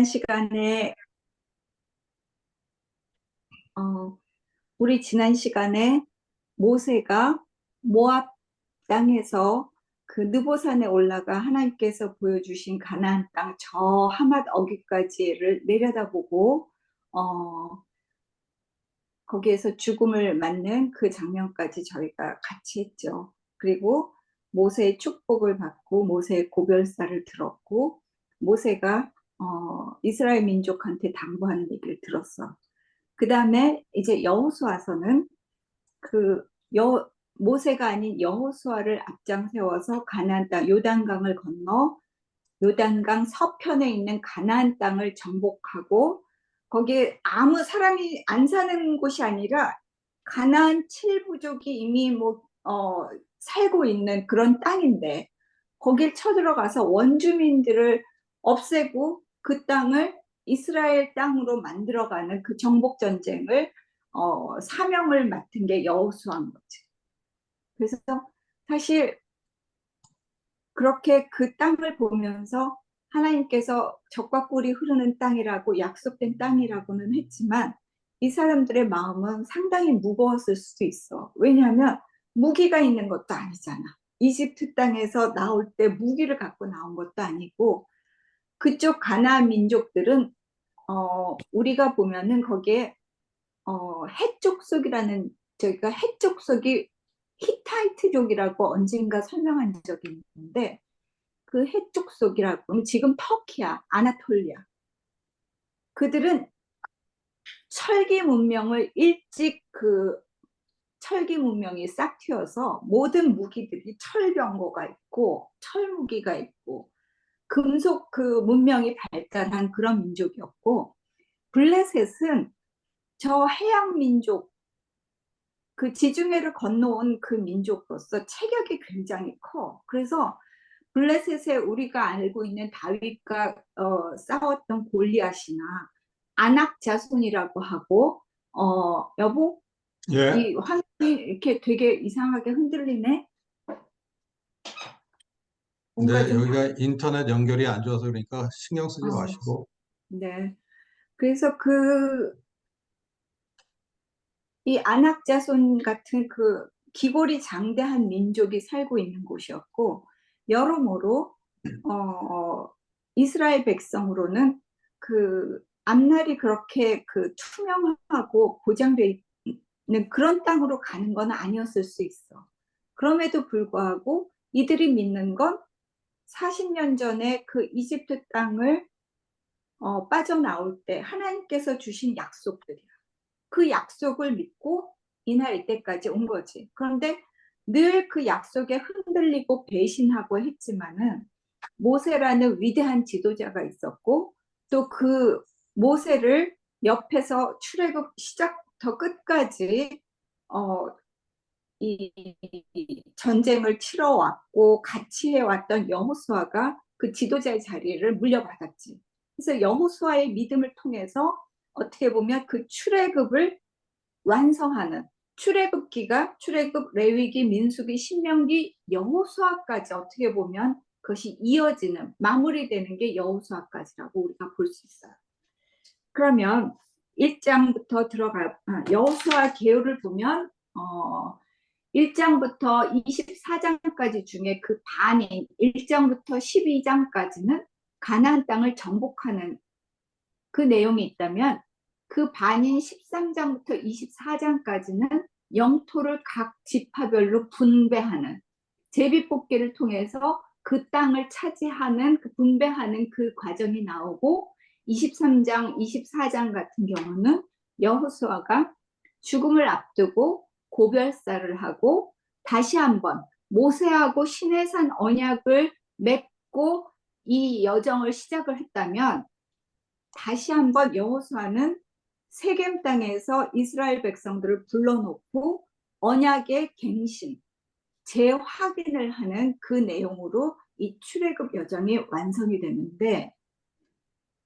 시간에 우리 지난 시간에 모세가 모압 땅에서 그 느보산에 올라가 하나님께서 보여주신 가나안 땅 저 하맛 어귀까지를 내려다보고 거기에서 죽음을 맞는 그 장면까지 저희가 같이 했죠. 그리고 모세의 축복을 받고 모세의 고별사를 들었고 모세가 이스라엘 민족한테 당부하는 얘기를 들었어. 그 다음에 이제 여호수아서는 그 모세가 아닌 여호수아를 앞장 세워서 가나안 땅 요단강을 건너 요단강 서편에 있는 가나안 땅을 정복하고 거기에 아무 사람이 안 사는 곳이 아니라 가나안 7부족이 이미 살고 있는 그런 땅인데 거길 쳐들어가서 원주민들을 없애고 그 땅을 이스라엘 땅으로 만들어가는 그 정복 전쟁을 사명을 맡은 게 여호수아인 거지. 그래서 사실 그렇게 그 땅을 보면서 하나님께서 젖과 꿀이 흐르는 땅이라고 약속된 땅이라고는 했지만 이 사람들의 마음은 상당히 무거웠을 수도 있어. 왜냐하면 무기가 있는 것도 아니잖아. 이집트 땅에서 나올 때 무기를 갖고 나온 것도 아니고 그쪽 가나안 민족들은 우리가 보면은 거기에 헷족속이라는 저희가 헷족속이 히타이트족이라고 언젠가 설명한 적이 있는데 그 헷족속이라고 지금 터키야, 아나톨리아. 그들은 철기 문명을 일찍 철기 문명이 싹 튀어서 모든 무기들이 철병거가 있고 철무기가 있고 금속 그 문명이 발달한 그런 민족이었고 블레셋은 저 해양 민족 그 지중해를 건너온 그 민족으로서 체격이 굉장히 커. 그래서 블레셋에 우리가 알고 있는 다윗과 싸웠던 골리앗이나 아낙 자손이라고 하고 여보 예. 이 화면이 이렇게 되게 이상하게 흔들리네. 뭔가 네, 좀 여기가 인터넷 연결이 안 좋아서 그러니까 신경 쓰지 어, 마시고. 네. 그래서 이 아낙 자손 같은 그 기골이 장대한 민족이 살고 있는 곳이었고 여러모로 이스라엘 백성으로는 그 앞날이 그렇게 그 투명하고 보장돼 있는 그런 땅으로 가는 건 아니었을 수 있어. 그럼에도 불구하고 이들이 믿는 건 40년 전에 그 이집트 땅을 빠져나올 때 하나님께서 주신 약속들이야. 그 약속을 믿고 이날 이때까지 온 거지. 그런데 늘 그 약속에 흔들리고 배신하고 했지만은 모세라는 위대한 지도자가 있었고 또 그 모세를 옆에서 출애굽 시작부터 끝까지 어, 이 전쟁을 치러왔고 같이 해왔던 여호수아가 그 지도자의 자리를 물려받았지. 그래서 여호수아의 믿음을 통해서 어떻게 보면 그 출애굽을 완성하는 출애굽기가 출애굽, 레위기, 민수기, 신명기, 여호수아까지 어떻게 보면 그것이 이어지는 마무리되는 게 여호수아까지라고 우리가 볼 수 있어요. 그러면 1장부터 여호수아 계율을 보면 1장부터 24장까지 중에 그 반인 1장부터 12장까지는 가나안 땅을 정복하는 그 내용이 있다면 그 반인 13장부터 24장까지는 영토를 각 지파별로 분배하는 제비뽑기를 통해서 그 땅을 차지하는 그 분배하는 그 과정이 나오고 23장, 24장 같은 경우는 여호수아가 죽음을 앞두고 고별사를 하고 다시 한번 모세하고 시내산 언약을 맺고 이 여정을 시작을 했다면 다시 한번 여호수아는 세겜 땅에서 이스라엘 백성들을 불러놓고 언약의 갱신, 재확인을 하는 그 내용으로 이 출애굽 여정이 완성이 되는데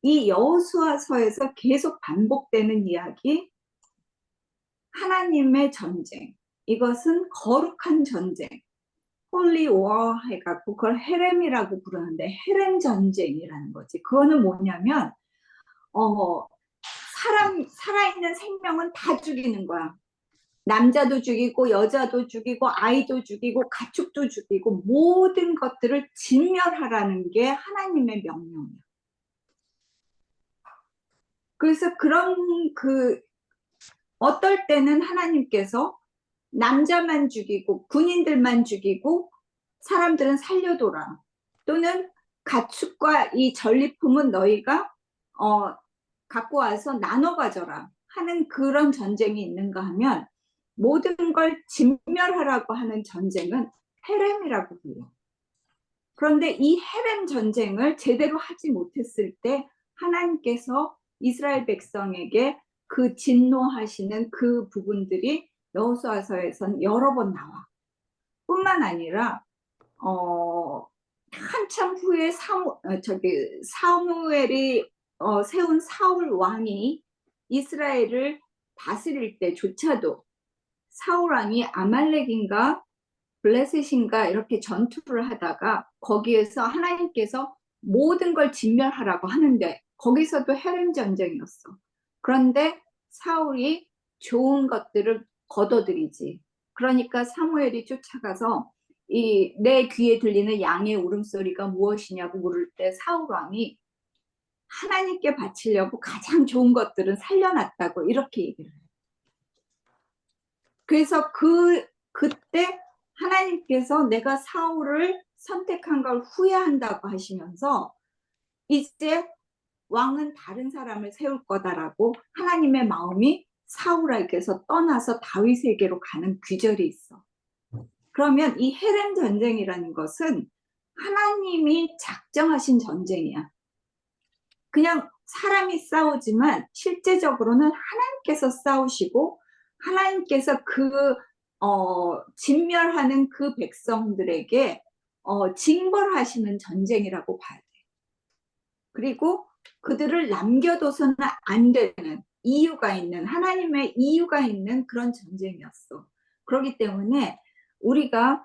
이 여호수아서에서 계속 반복되는 이야기 하나님의 전쟁 이것은 거룩한 전쟁 홀리 워 해갖고 그걸 헤렘이라고 부르는데 헤렘 전쟁이라는 거지. 그거는 뭐냐면 살아있는 생명은 다 죽이는 거야. 남자도 죽이고 여자도 죽이고 아이도 죽이고 가축도 죽이고 모든 것들을 진멸하라는 게 하나님의 명령이야. 그래서 어떨 때는 하나님께서 남자만 죽이고 군인들만 죽이고 사람들은 살려둬라. 또는 가축과 이 전리품은 너희가 갖고 와서 나눠 가져라 하는 그런 전쟁이 있는가 하면 모든 걸 진멸하라고 하는 전쟁은 헤렘이라고 불러. 그런데 이 헤렘 전쟁을 제대로 하지 못했을 때 하나님께서 이스라엘 백성에게 그 진노하시는 그 부분들이 여호수아서에선 여러 번 나와. 뿐만 아니라 한참 후에 사무엘이 세운 사울 왕이 이스라엘을 다스릴 때조차도 사울 왕이 아말렉인가 블레셋인가 이렇게 전투를 하다가 거기에서 하나님께서 모든 걸 진멸하라고 하는데 거기서도 헤렘 전쟁이었어. 그런데 사울이 좋은 것들을 거둬들이지. 그러니까 사무엘이 쫓아가서 내 귀에 들리는 양의 울음소리가 무엇이냐고 물을 때 사울 왕이 하나님께 바치려고 가장 좋은 것들은 살려놨다고 이렇게 얘기를 해요. 그래서 그때 하나님께서 내가 사울을 선택한 걸 후회한다고 하시면서 이제 왕은 다른 사람을 세울 거다라고 하나님의 마음이 사울에게서 떠나서 다윗에게로 가는 귀절이 있어. 그러면 이 헤렘 전쟁이라는 것은 하나님이 작정하신 전쟁이야. 그냥 사람이 싸우지만 실제적으로는 하나님께서 싸우시고 하나님께서 진멸하는 그 백성들에게 징벌하시는 전쟁이라고 봐야 돼. 그리고 그들을 남겨둬서는 안 되는 이유가 있는 하나님의 이유가 있는 그런 전쟁이었어. 그렇기 때문에 우리가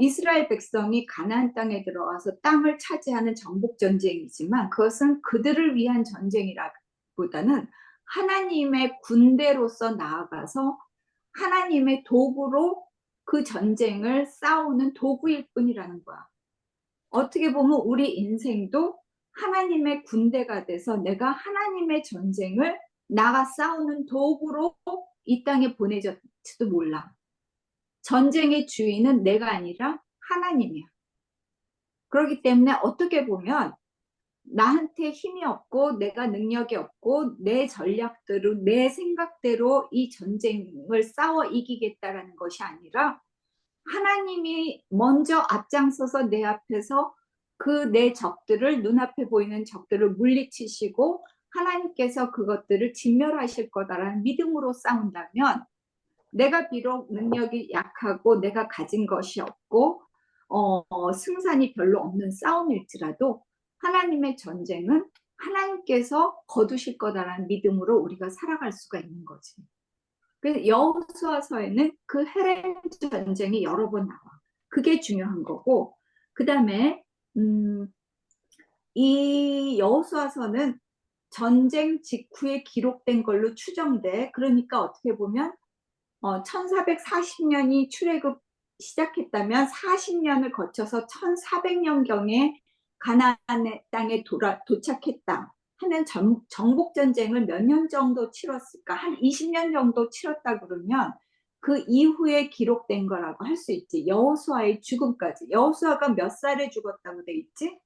이스라엘 백성이 가나안 땅에 들어와서 땅을 차지하는 정복 전쟁이지만 그것은 그들을 위한 전쟁이라기보다는 하나님의 군대로서 나아가서 하나님의 도구로 그 전쟁을 싸우는 도구일 뿐이라는 거야. 어떻게 보면 우리 인생도 하나님의 군대가 돼서 내가 하나님의 전쟁을 나가 싸우는 도구로 이 땅에 보내졌지도 몰라. 전쟁의 주인은 내가 아니라 하나님이야. 그렇기 때문에 어떻게 보면 나한테 힘이 없고 내가 능력이 없고 내 전략대로 내 생각대로 이 전쟁을 싸워 이기겠다라는 것이 아니라 하나님이 먼저 앞장서서 내 앞에서 그 내 적들을 눈앞에 보이는 적들을 물리치시고 하나님께서 그것들을 진멸하실 거다라는 믿음으로 싸운다면 내가 비록 능력이 약하고 내가 가진 것이 없고 승산이 별로 없는 싸움일지라도 하나님의 전쟁은 하나님께서 거두실 거다라는 믿음으로 우리가 살아갈 수가 있는 거지. 그래서 여호수아서에는 그 헤렘 전쟁이 여러 번 나와. 그게 중요한 거고 그 다음에 이 여호수아서는 전쟁 직후에 기록된 걸로 추정돼. 그러니까 어떻게 보면 1440년이 출애굽 시작했다면 40년을 거쳐서 1400년경에 가나안 땅에 도착했다 하는 정복 전쟁을 몇 년 정도 치렀을까? 한 20년 정도 치렀다 그러면 그 이후에 기록된 거라고 할 수 있지. 여호수아의 죽음까지. 여호수아가 몇 살에 죽었다고 돼 있지?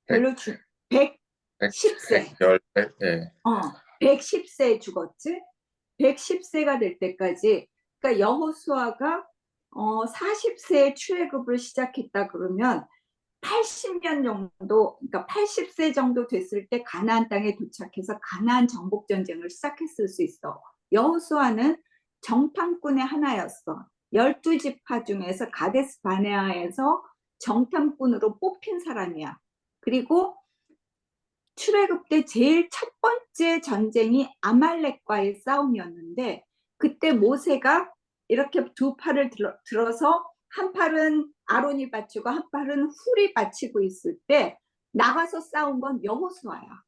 별로 110세. 110세에 죽었지. 110세가 될 때까지. 그러니까 여호수아가 40세에 출애굽을 시작했다 그러면 80년 정도, 그러니까 80세 정도 됐을 때 가나안 땅에 도착해서 가나안 정복 전쟁을 시작했을 수 있어. 여호수아는 정탐꾼의 하나였어. 12지파 중에서 가데스 바네아에서 정탐꾼으로 뽑힌 사람이야. 그리고 출애굽 때 제일 첫 번째 전쟁이 아말렉과의 싸움이었는데 그때 모세가 이렇게 두 팔을 들어서 한 팔은 아론이 받치고 한 팔은 훌이 받치고 있을 때 나가서 싸운 건 여호수아야.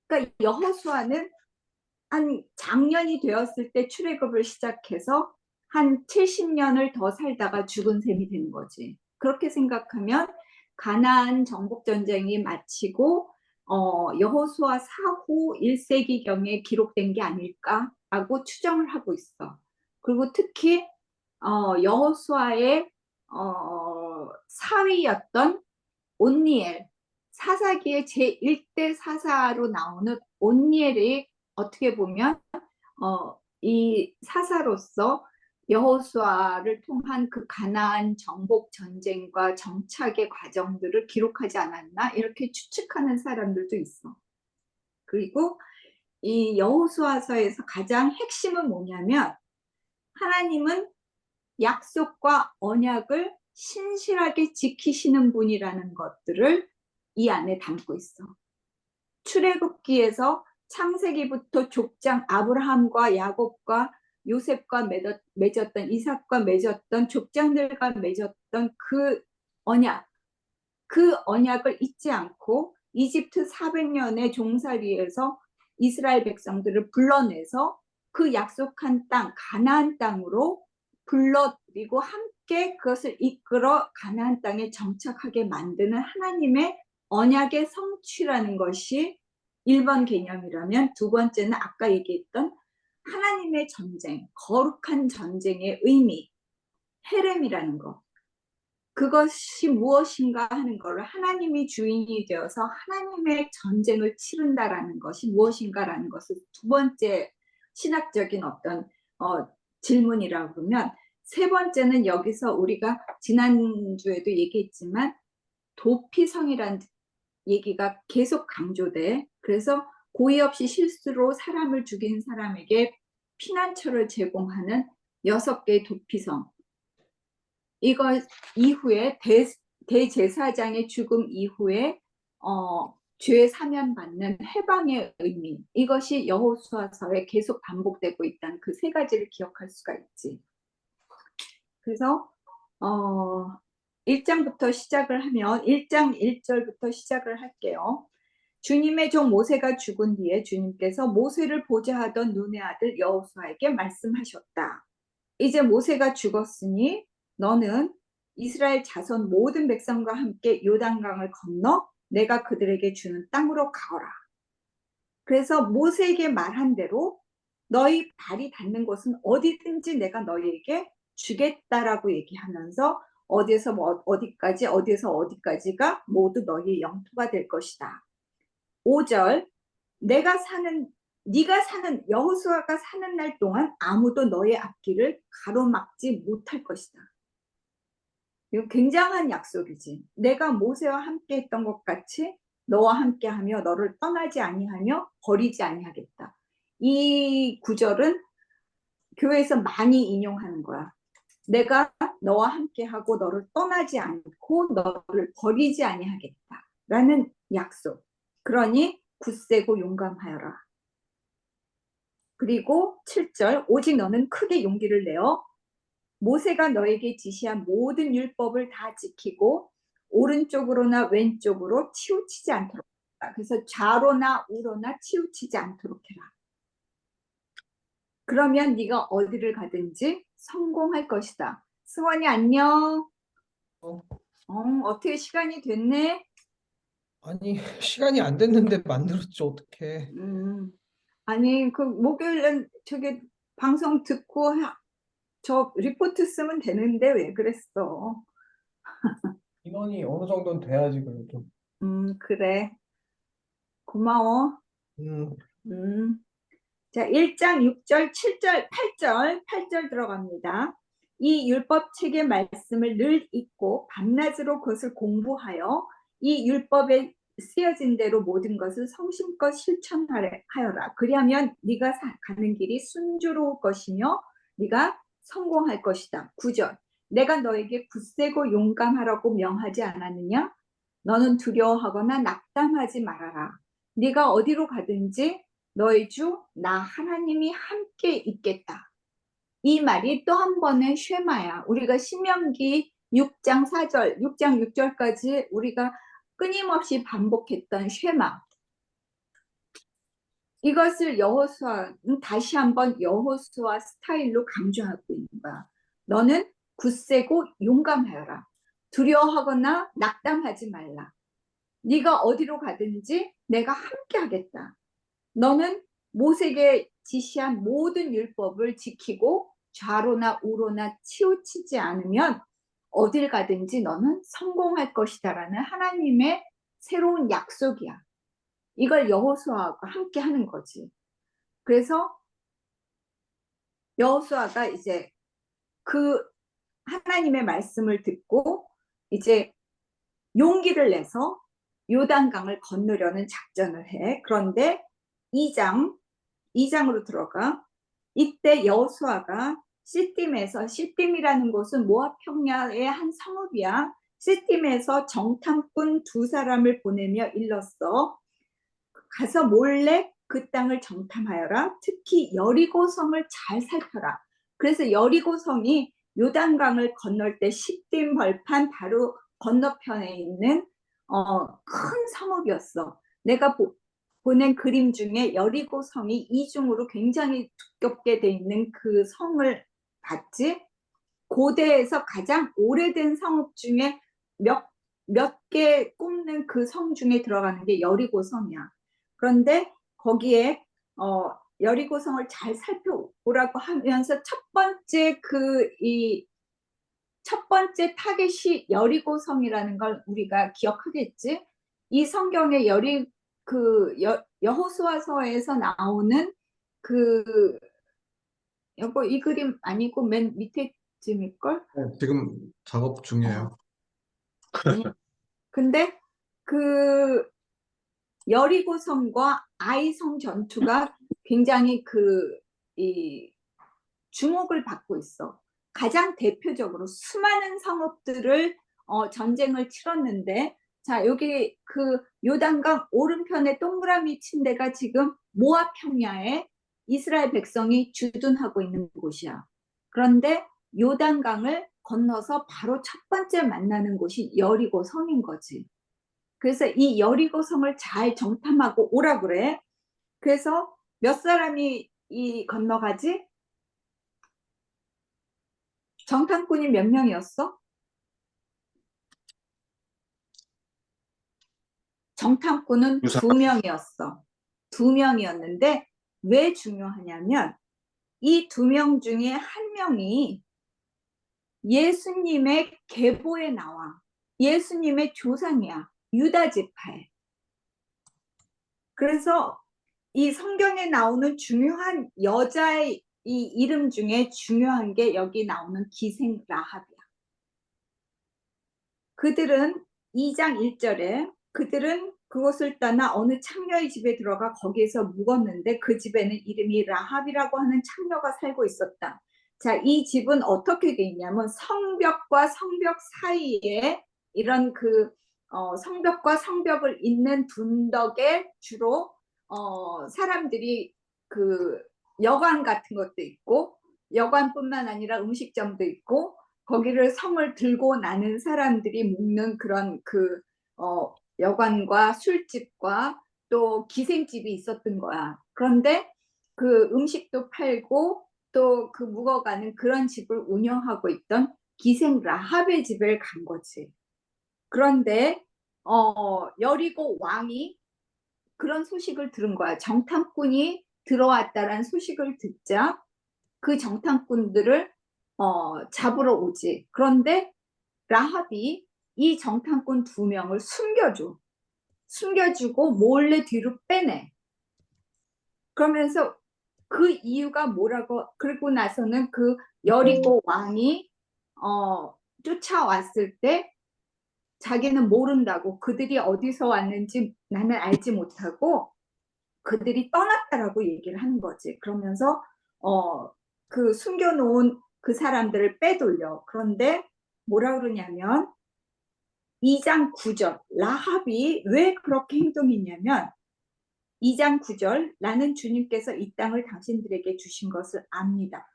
그러니까 여호수아는 한 작년이 되었을 때 출애굽을 시작해서 한 70년을 더 살다가 죽은 셈이 되는 거지. 그렇게 생각하면 가나안 정복 전쟁이 마치고 여호수아 사후 1세기경에 기록된 게 아닐까라고 추정을 하고 있어. 그리고 특히 여호수아의 사위였던 온니엘, 사사기의 제1대 사사로 나오는 온니엘이 어떻게 보면 이 사사로서 여호수아를 통한 그 가나안 정복 전쟁과 정착의 과정들을 기록하지 않았나 이렇게 추측하는 사람들도 있어. 그리고 이 여호수아서에서 가장 핵심은 뭐냐면 하나님은 약속과 언약을 신실하게 지키시는 분이라는 것들을 이 안에 담고 있어. 출애굽기에서 창세기부터 족장 아브라함과 야곱과 요셉과 맺었던 이삭과 맺었던 족장들과 맺었던 그 언약을 잊지 않고 이집트 400년의 종살이에서 이스라엘 백성들을 불러내서 그 약속한 땅 가나안 땅으로 불러들이고 함께 그것을 이끌어 가나안 땅에 정착하게 만드는 하나님의 언약의 성취라는 것이 1번 개념이라면 두 번째는 아까 얘기했던 하나님의 전쟁, 거룩한 전쟁의 의미, 헤렘이라는 것. 그것이 무엇인가 하는 것을 하나님이 주인이 되어서 하나님의 전쟁을 치른다라는 것이 무엇인가라는 것을 두 번째 신학적인 어떤 질문이라고 그러면 세 번째는 여기서 우리가 지난주에도 얘기했지만 도피성이라는 얘기가 계속 강조돼. 그래서 고의 없이 실수로 사람을 죽인 사람에게 피난처를 제공하는 6개의 도피성. 이거 이후에 대제사장의 죽음 이후에 죄 사면받는 해방의 의미, 이것이 여호수아서에 계속 반복되고 있다는 그 세 가지를 기억할 수가 있지. 그래서 1장부터 시작을 하면 1장 1절부터 시작을 할게요. 주님의 종 모세가 죽은 뒤에 주님께서 모세를 보좌하던 눈의 아들 여호수아에게 말씀하셨다. 이제 모세가 죽었으니 너는 이스라엘 자손 모든 백성과 함께 요단강을 건너 내가 그들에게 주는 땅으로 가거라. 그래서 모세에게 말한 대로 너희 발이 닿는 곳은 어디든지 내가 너희에게 주겠다라고 얘기하면서 어디에서 어디까지 어디에서 어디까지가 모두 너희의 영토가 될 것이다. 5절 네가 사는 여호수아가 사는 날 동안 아무도 너의 앞길을 가로막지 못할 것이다. 이거 굉장한 약속이지. 내가 모세와 함께 했던 것 같이 너와 함께하며 너를 떠나지 아니하며 버리지 아니하겠다. 이 구절은 교회에서 많이 인용하는 거야. 내가 너와 함께하고 너를 떠나지 않고 너를 버리지 아니하겠다 라는 약속. 그러니 굳세고 용감하여라. 그리고 7절 오직 너는 크게 용기를 내어 모세가 너에게 지시한 모든 율법을 다 지키고 오른쪽으로나 왼쪽으로 치우치지 않도록 해라. 그래서 좌로나 우로나 치우치지 않도록 해라. 그러면 네가 어디를 가든지 성공할 것이다. 승원이 안녕. 어떻게 시간이 됐네? 아니, 시간이 안 됐는데 만들었지, 어떡해. 아니 그 목요일은 저기 방송 듣고 저 리포트 쓰면 되는데 왜 그랬어? 인원이 어느 정도는 돼야지, 그래도. 그래. 고마워. 음, 자, 1장 6절, 7절, 8절 들어갑니다. 이 율법책의 말씀을 늘 읽고 밤낮으로 그것을 공부하여 이 율법에 쓰여진 대로 모든 것을 성심껏 실천하여라. 그리하면 네가 가는 길이 순조로울 것이며 네가 성공할 것이다. 9절. 내가 너에게 굳세고 용감하라고 명하지 않았느냐? 너는 두려워하거나 낙담하지 말아라. 네가 어디로 가든지 너희 주 나 하나님이 함께 있겠다. 이 말이 또 한 번의 쉐마야. 우리가 신명기 6장 4절, 6장 6절까지 우리가 끊임없이 반복했던 쉐마. 이것을 여호수아는 다시 한번 여호수아 스타일로 강조하고 있는 거야. 너는 굳세고 용감하여라. 두려워하거나 낙담하지 말라. 네가 어디로 가든지 내가 함께 하겠다. 너는 모세에게 지시한 모든 율법을 지키고 좌로나 우로나 치우치지 않으면 어딜 가든지 너는 성공할 것이다라는 하나님의 새로운 약속이야. 이걸 여호수아가 함께 하는 거지. 그래서 여호수아가 이제 그 하나님의 말씀을 듣고 이제 용기를 내서 요단강을 건너려는 작전을 해. 그런데 2장으로 들어가. 이때 여호수아가 시딤이라는 곳은 모압 평야의 한 성읍이야. 시딤에서 정탐꾼 2사람을 보내며 일렀어. 가서 몰래 그 땅을 정탐하여라. 특히 여리고 성을 잘 살펴라. 그래서 여리고 성이 요단강을 건널 때 시딤 벌판 바로 건너편에 있는 큰 성읍이었어. 내가 보낸 그림 중에 여리고 성이 이중으로 굉장히 두껍게 돼 있는 그 성을 봤지? 고대에서 가장 오래된 성읍 중에 몇 개 꼽는 그 성 중에 들어가는 게 여리고 성이야. 그런데 거기에 여리고 성을 잘 살펴보라고 하면서 첫 번째 타겟이 여리고 성이라는 걸 우리가 기억하겠지? 이 성경의 여호수아서에서 나오는 여보 이 그림 아니고 맨 밑에 쯤일걸? 네, 지금 작업 중이에요. 아니. 근데 그 여리고 성과 아이성 전투가 굉장히 이 주목을 받고 있어. 가장 대표적으로 수많은 성읍들을 전쟁을 치렀는데, 자 여기 그 요단강 오른편에 동그라미 친 데가 지금 모압 평야에 이스라엘 백성이 주둔하고 있는 곳이야. 그런데 요단강을 건너서 바로 첫 번째 만나는 곳이 여리고 성인 거지. 그래서 이 여리고 성을 잘 정탐하고 오라 그래. 그래서 몇 사람이 건너가지? 정탐꾼이 몇 명이었어? 정탐꾼은 두 2명이었어. 2명이었는데 왜 중요하냐면 이 2명 중에 1명이 예수님의 계보에 나와. 예수님의 조상이야. 유다 지파에. 그래서 이 성경에 나오는 중요한 여자의 이 이름 중에 중요한 게 여기 나오는 기생 라합이야. 그들은 2장 1절에 그들은 그곳을 떠나 어느 창녀의 집에 들어가 거기에서 묵었는데 그 집에는 이름이 라합이라고 하는 창녀가 살고 있었다. 자, 이 집은 어떻게 돼 있냐면 성벽과 성벽 사이에 이런 성벽과 성벽을 잇는 둔덕에 주로 사람들이 여관 같은 것도 있고 여관뿐만 아니라 음식점도 있고 거기를 성을 들고 나는 사람들이 묵는 그런 여관과 술집과 또 기생집이 있었던 거야. 그런데 그 음식도 팔고 또 그 묵어가는 그런 집을 운영하고 있던 기생 라합의 집을 간 거지. 그런데 여리고 왕이 그런 소식을 들은 거야. 정탐꾼이 들어왔다라는 소식을 듣자 그 정탐꾼들을 잡으러 오지. 그런데 라합이 이 정탐꾼 2명을 숨겨주고 몰래 뒤로 빼내. 그러면서 그 이유가 뭐라고, 그리고 나서는 그 여리고 왕이 쫓아왔을 때 자기는 모른다고, 그들이 어디서 왔는지 나는 알지 못하고 그들이 떠났다라고 얘기를 하는 거지. 그러면서 그 숨겨놓은 그 사람들을 빼돌려. 그런데 뭐라 그러냐면 2장 9절 라합이 왜 그렇게 행동했냐면 2장 9절 나는 주님께서 이 땅을 당신들에게 주신 것을 압니다.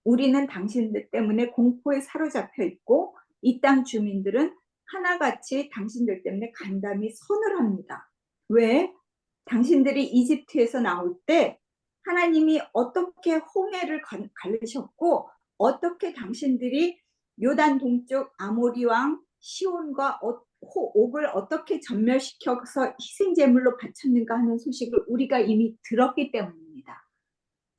우리는 당신들 때문에 공포에 사로잡혀 있고 이 땅 주민들은 하나같이 당신들 때문에 간담이 선을 합니다. 왜? 당신들이 이집트에서 나올 때 하나님이 어떻게 홍해를 가르셨고 어떻게 당신들이 요단 동쪽 아모리 왕 시온과 옥을 어떻게 전멸시켜서 희생제물로 바쳤는가 하는 소식을 우리가 이미 들었기 때문입니다.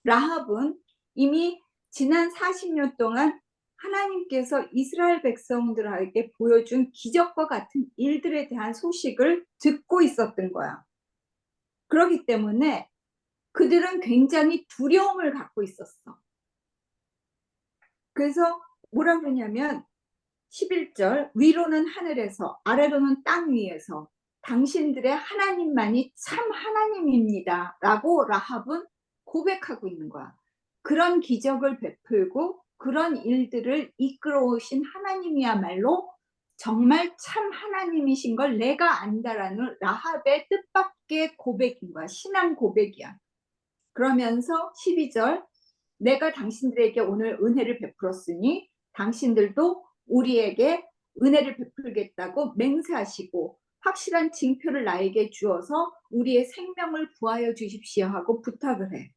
라합은 이미 지난 40년 동안 하나님께서 이스라엘 백성들에게 보여준 기적과 같은 일들에 대한 소식을 듣고 있었던 거야. 그렇기 때문에 그들은 굉장히 두려움을 갖고 있었어. 그래서 뭐라 그러냐면 11절 위로는 하늘에서 아래로는 땅 위에서 당신들의 하나님만이 참 하나님입니다 라고 라합은 고백하고 있는 거야. 그런 기적을 베풀고 그런 일들을 이끌어 오신 하나님이야말로 정말 참 하나님이신 걸 내가 안다라는 라합의 뜻밖의 고백인 거야. 신앙 고백이야. 그러면서 12절 내가 당신들에게 오늘 은혜를 베풀었으니 당신들도 우리에게 은혜를 베풀겠다고 맹세하시고 확실한 징표를 나에게 주어서 우리의 생명을 구하여 주십시오 하고 부탁을 해.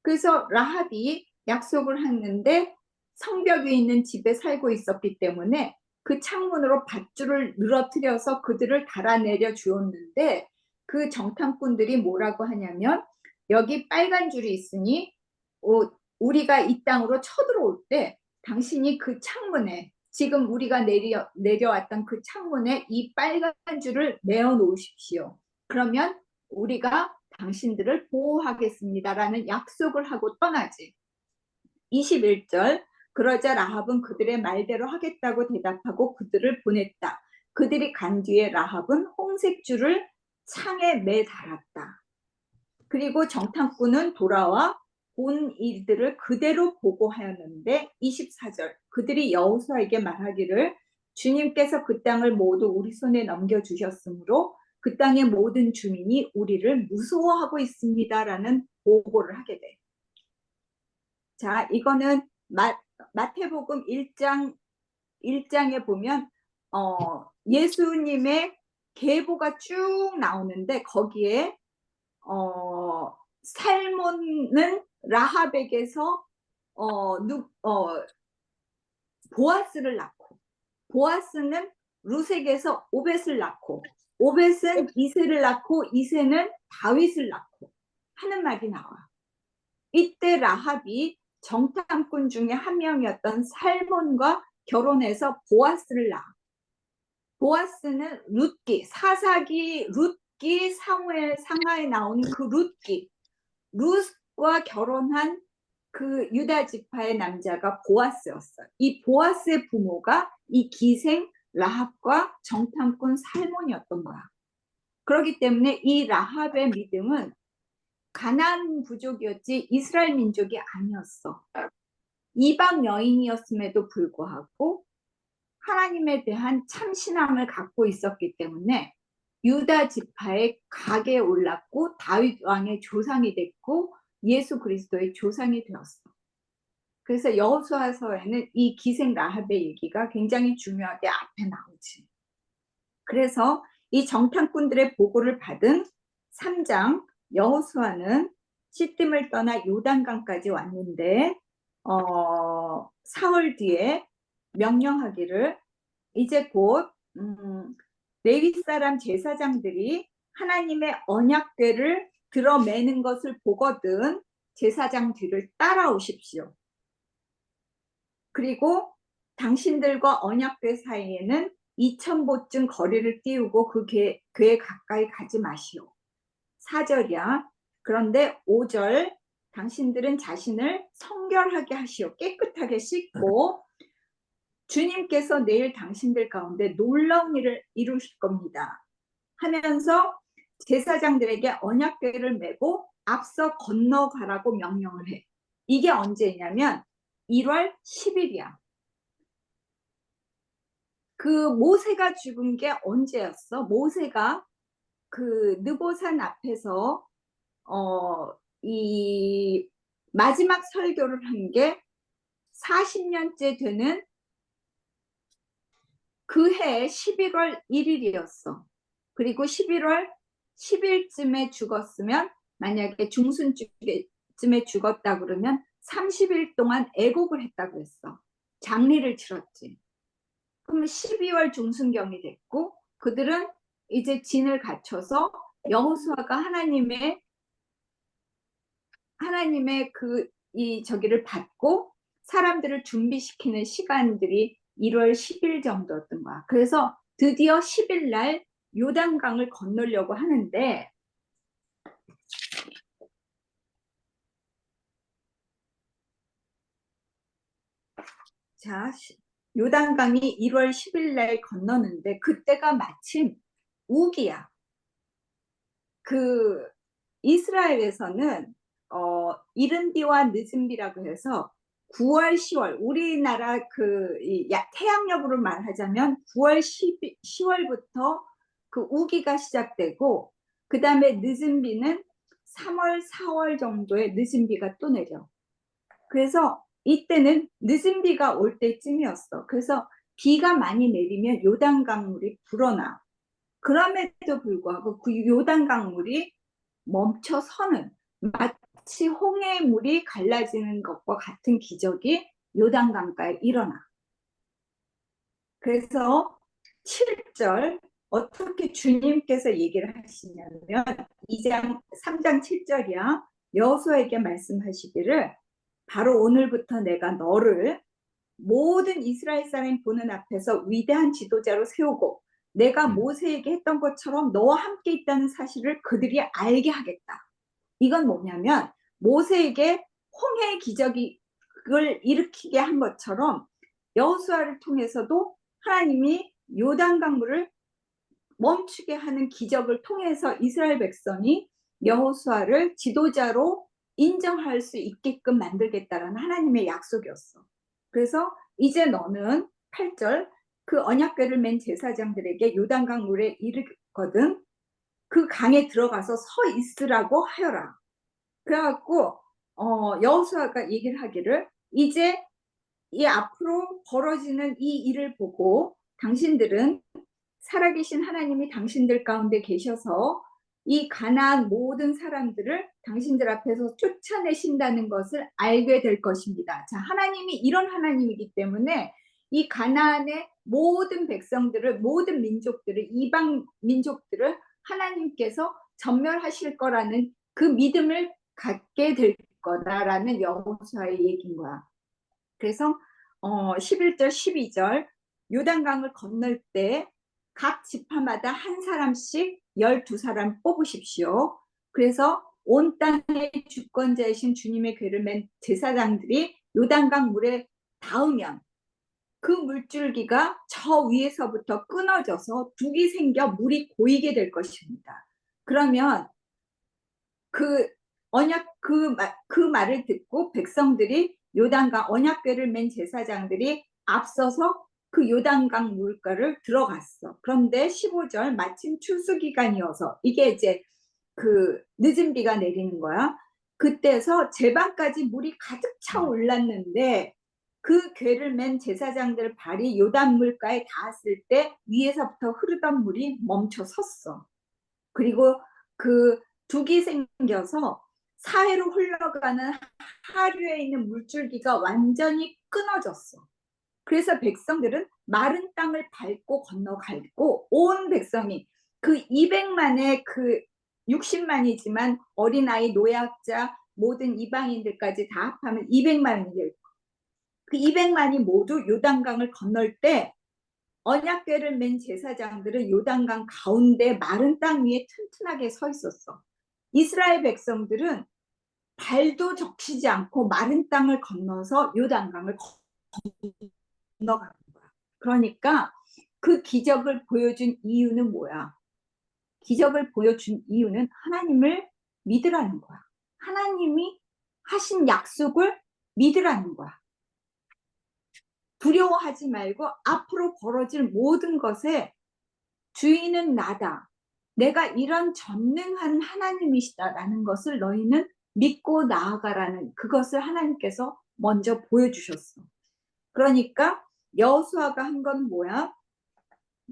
그래서 라합이 약속을 했는데 성벽 위에 있는 집에 살고 있었기 때문에 그 창문으로 밧줄을 늘어뜨려서 그들을 달아내려 주었는데 그 정탐꾼들이 뭐라고 하냐면 여기 빨간 줄이 있으니 우리가 이 땅으로 쳐들어올 때 당신이 그 창문에 지금 우리가 내려왔던 그 창문에 이 빨간 줄을 메어 놓으십시오. 그러면 우리가 당신들을 보호하겠습니다라는 약속을 하고 떠나지. 21절 그러자 라합은 그들의 말대로 하겠다고 대답하고 그들을 보냈다. 그들이 간 뒤에 라합은 홍색줄을 창에 매달았다. 그리고 정탐꾼은 돌아와 본 일들을 그대로 보고하였는데 24절 그들이 여호수아에게 말하기를 주님께서 그 땅을 모두 우리 손에 넘겨주셨으므로 그 땅의 모든 주민이 우리를 무서워하고 있습니다라는 보고를 하게 돼. 자, 이거는 마태복음 1장에 보면 예수님의 계보가 쭉 나오는데 거기에 살몬은 라합에게서 보아스를 낳고 보아스는 루색에서 오벳을 낳고 오벳은 이새를 낳고 이새는 다윗을 낳고 하는 말이 나와. 이때 라합이 정탐꾼 중에 한 명이었던 살몬과 결혼해서 보아스를 낳아. 보아스는 룻기, 사사기 룻기 사무엘 상하에 나오는 그 룻기, 룻과 결혼한 그 유다 지파의 남자가 보아스였어요. 이 보아스의 부모가 이 기생 라합과 정탐꾼 살몬이었던 거야. 그렇기 때문에 이 라합의 믿음은 가나안 부족이었지 이스라엘 민족이 아니었어. 이방 여인이었음에도 불구하고 하나님에 대한 참신함을 갖고 있었기 때문에 유다 지파의 각에 올랐고 다윗 왕의 조상이 됐고 예수 그리스도의 조상이 되었어. 그래서 여호수아서에는 이 기생 라합의 얘기가 굉장히 중요하게 앞에 나오지. 그래서 이 정탐꾼들의 보고를 받은 3장 여호수아는 시딤을 떠나 요단강까지 왔는데 사흘 뒤에 명령하기를 이제 곧 레위 사람 제사장들이 하나님의 언약궤를 들어매는 것을 보거든 제사장 뒤를 따라오십시오. 그리고 당신들과 언약궤 사이에는 2000보쯤 거리를 띄우고 그 궤에 가까이 가지 마시오. 4절이야. 그런데 5절 당신들은 자신을 성결하게 하시오. 깨끗하게 씻고 주님께서 내일 당신들 가운데 놀라운 일을 이루실 겁니다. 하면서 제사장들에게 언약궤를 메고 앞서 건너가라고 명령을 해. 이게 언제냐면 1월 10일이야. 그 모세가 죽은 게 언제였어? 모세가 그 느보산 앞에서 이 마지막 설교를 한 게 40년째 되는 그 해 11월 1일이었어. 그리고 11월 10일쯤에 죽었으면, 만약에 중순쯤에 죽었다 그러면 30일 동안 애곡을 했다고 했어. 장례를 치렀지. 그러면 12월 중순경이 됐고, 그들은 이제 진을 갖춰서 여호수아가 하나님의 이 저기를 받고 사람들을 준비시키는 시간들이 1월 10일 정도였던 거야. 그래서 드디어 10일 날 요단강을 건너려고 하는데, 자, 요단강이 1월 10일 날 건너는데 그때가 마침 우기야. 그 이스라엘에서는 이른 비와 늦은 비라고 해서 9월, 10월, 우리나라 태양력으로 말하자면 9월, 10월부터 그 우기가 시작되고, 그 다음에 늦은 비는 3월, 4월 정도에 늦은 비가 또 내려. 그래서 이때는 늦은 비가 올 때쯤이었어. 그래서 비가 많이 내리면 요단강물이 불어나. 그럼에도 불구하고 그 요단강물이 멈춰서는, 마치 홍해의 물이 갈라지는 것과 같은 기적이 요단강가에 일어나. 그래서 7절 어떻게 주님께서 얘기를 하시냐면 3장 7절이야. 여호수아에게 말씀하시기를, 바로 오늘부터 내가 너를 모든 이스라엘 사람이 보는 앞에서 위대한 지도자로 세우고 내가 모세에게 했던 것처럼 너와 함께 있다는 사실을 그들이 알게 하겠다. 이건 뭐냐면 모세에게 홍해의 기적을 일으키게 한 것처럼 여호수아를 통해서도 하나님이 요단강물을 멈추게 하는 기적을 통해서 이스라엘 백성이 여호수아를 지도자로 인정할 수 있게끔 만들겠다라는 하나님의 약속이었어. 그래서 이제 너는 8절 그 언약궤를 맨 제사장들에게 요단강 물에 이르거든 그 강에 들어가서 서 있으라고 하여라. 그래갖고 여호수아가 얘기를 하기를, 이제 이 앞으로 벌어지는 이 일을 보고 당신들은 살아계신 하나님이 당신들 가운데 계셔서 이 가나안 모든 사람들을 당신들 앞에서 쫓아내신다는 것을 알게 될 것입니다. 자, 하나님이 이런 하나님이기 때문에 이 가나안의 모든 백성들을, 모든 민족들을, 이방 민족들을 하나님께서 전멸하실 거라는 그 믿음을 갖게 될 거다라는 여호수아의 얘기인 거야. 그래서 11절 12절 요단강을 건널 때 각 지파마다 한 사람씩 12사람 뽑으십시오. 그래서 온 땅의 주권자이신 주님의 궤를 맨 제사장들이 요단강 물에 닿으면 그 물줄기가 저 위에서부터 끊어져서 둑이 생겨 물이 고이게 될 것입니다. 그러면 그 말을 듣고 백성들이 요단강, 언약궤를 맨 제사장들이 앞서서 그 요단강 물가를 들어갔어. 그런데 15절 마침 추수기간이어서, 이게 이제 그 늦은 비가 내리는 거야. 그때서 제방까지 물이 가득 차 올랐는데 그 궤를 맨 제사장들 발이 요단 물가에 닿았을 때 위에서부터 흐르던 물이 멈춰 섰어. 그리고 그 둑이 생겨서 사해로 흘러가는 하류에 있는 물줄기가 완전히 끊어졌어. 그래서 백성들은 마른 땅을 밟고 건너갈고, 온 백성이 그 200만의 그 60만이지만 어린아이, 노약자, 모든 이방인들까지 다 합하면 200만이 될 거야. 그 200만이 모두 요단강을 건널 때 언약궤를 맨 제사장들은 요단강 가운데 마른 땅 위에 튼튼하게 서 있었어. 이스라엘 백성들은 발도 적시지 않고 마른 땅을 건너서 요단강을 건너가는 거야. 그러니까 그 기적을 보여준 이유는 뭐야? 기적을 보여준 이유는 하나님을 믿으라는 거야. 하나님이 하신 약속을 믿으라는 거야. 두려워하지 말고 앞으로 벌어질 모든 것에 주인은 나다, 내가 이런 전능한 하나님이시다라는 것을 너희는 믿고 나아가라는, 그것을 하나님께서 먼저 보여주셨어. 그러니까 여호수아가 한 건 뭐야?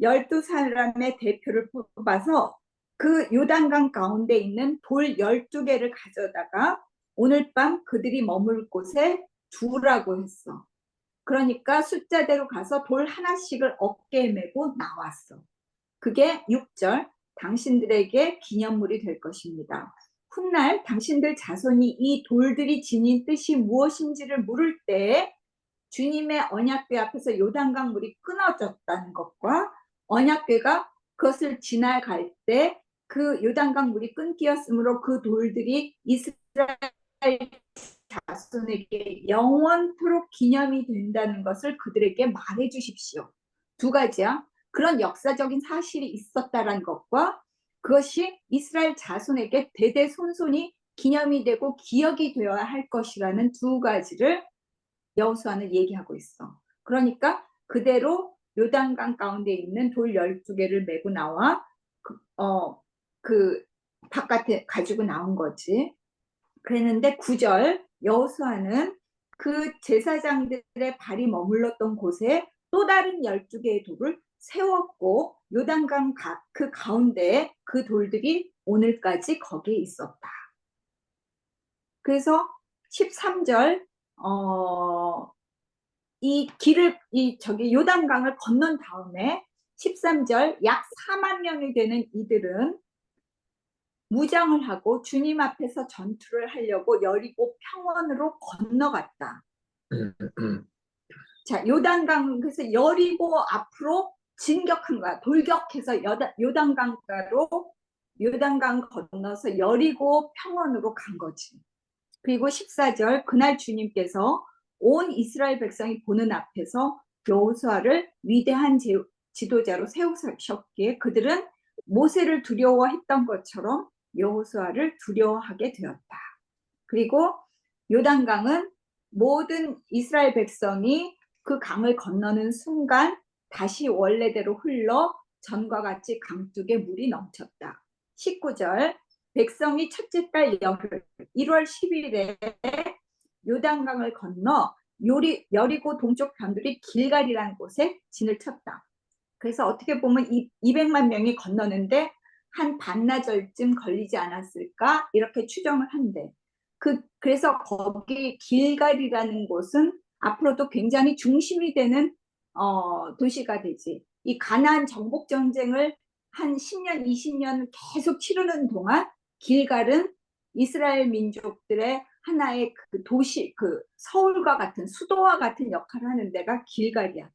12사람의 대표를 뽑아서 그 요단강 가운데 있는 돌 12개를 가져다가 오늘 밤 그들이 머물 곳에 두라고 했어. 그러니까 숫자대로 가서 돌 하나씩을 어깨에 메고 나왔어. 그게 6절, 당신들에게 기념물이 될 것입니다. 훗날 당신들 자손이 이 돌들이 지닌 뜻이 무엇인지를 물을 때 주님의 언약궤 앞에서 요단강 물이 끊어졌다는 것과 언약궤가 그것을 지나갈 때 그 요단강 물이 끊기었으므로 그 돌들이 이스라엘 자손에게 영원토록 기념이 된다는 것을 그들에게 말해 주십시오. 두 가지야. 그런 역사적인 사실이 있었다는 것과 그것이 이스라엘 자손에게 대대손손이 기념이 되고 기억이 되어야 할 것이라는 두 가지를 여호수아는 얘기하고 있어. 그러니까 그대로 요단강 가운데 있는 돌 12개를 메고 나와 그 바깥에 가지고 나온 거지. 그랬는데 9절 여호수아는 그 제사장들의 발이 머물렀던 곳에 또 다른 12개의 돌을 세웠고 요단강 그 가운데에 그 돌들이 오늘까지 거기에 있었다. 그래서 13절 이 길을 요단강을 건넌 다음에 13절 약 4만 명이 되는 이들은 무장을 하고 주님 앞에서 전투를 하려고 여리고 평원으로 건너갔다. 자, 요단강 그래서 여리고 앞으로 진격한 거야. 돌격해서 요단강 건너서 여리고 평원으로 간 거지. 그리고 14절 그날 주님께서 온 이스라엘 백성이 보는 앞에서 여호수아를 위대한 지도자로 세우셨기에 그들은 모세를 두려워했던 것처럼 여호수아를 두려워하게 되었다. 그리고 요단강은 모든 이스라엘 백성이 그 강을 건너는 순간 다시 원래대로 흘러 전과 같이 강둑에 물이 넘쳤다. 19절 백성이 첫째 달 열흘 1월 10일에 요단강을 건너 여리고 동쪽 변두리 길갈이라는 곳에 진을 쳤다. 그래서 어떻게 보면 200만 명이 건너는데 한 반나절쯤 걸리지 않았을까 이렇게 추정을 한대. 그래서 거기 길갈이라는 곳은 앞으로도 굉장히 중심이 되는 도시가 되지. 이 가나안 정복 전쟁을 한 10년, 20년 계속 치르는 동안 길갈은 이스라엘 민족들의 하나의 그 도시, 그 서울과 같은 수도와 같은 역할을 하는 데가 길갈이야.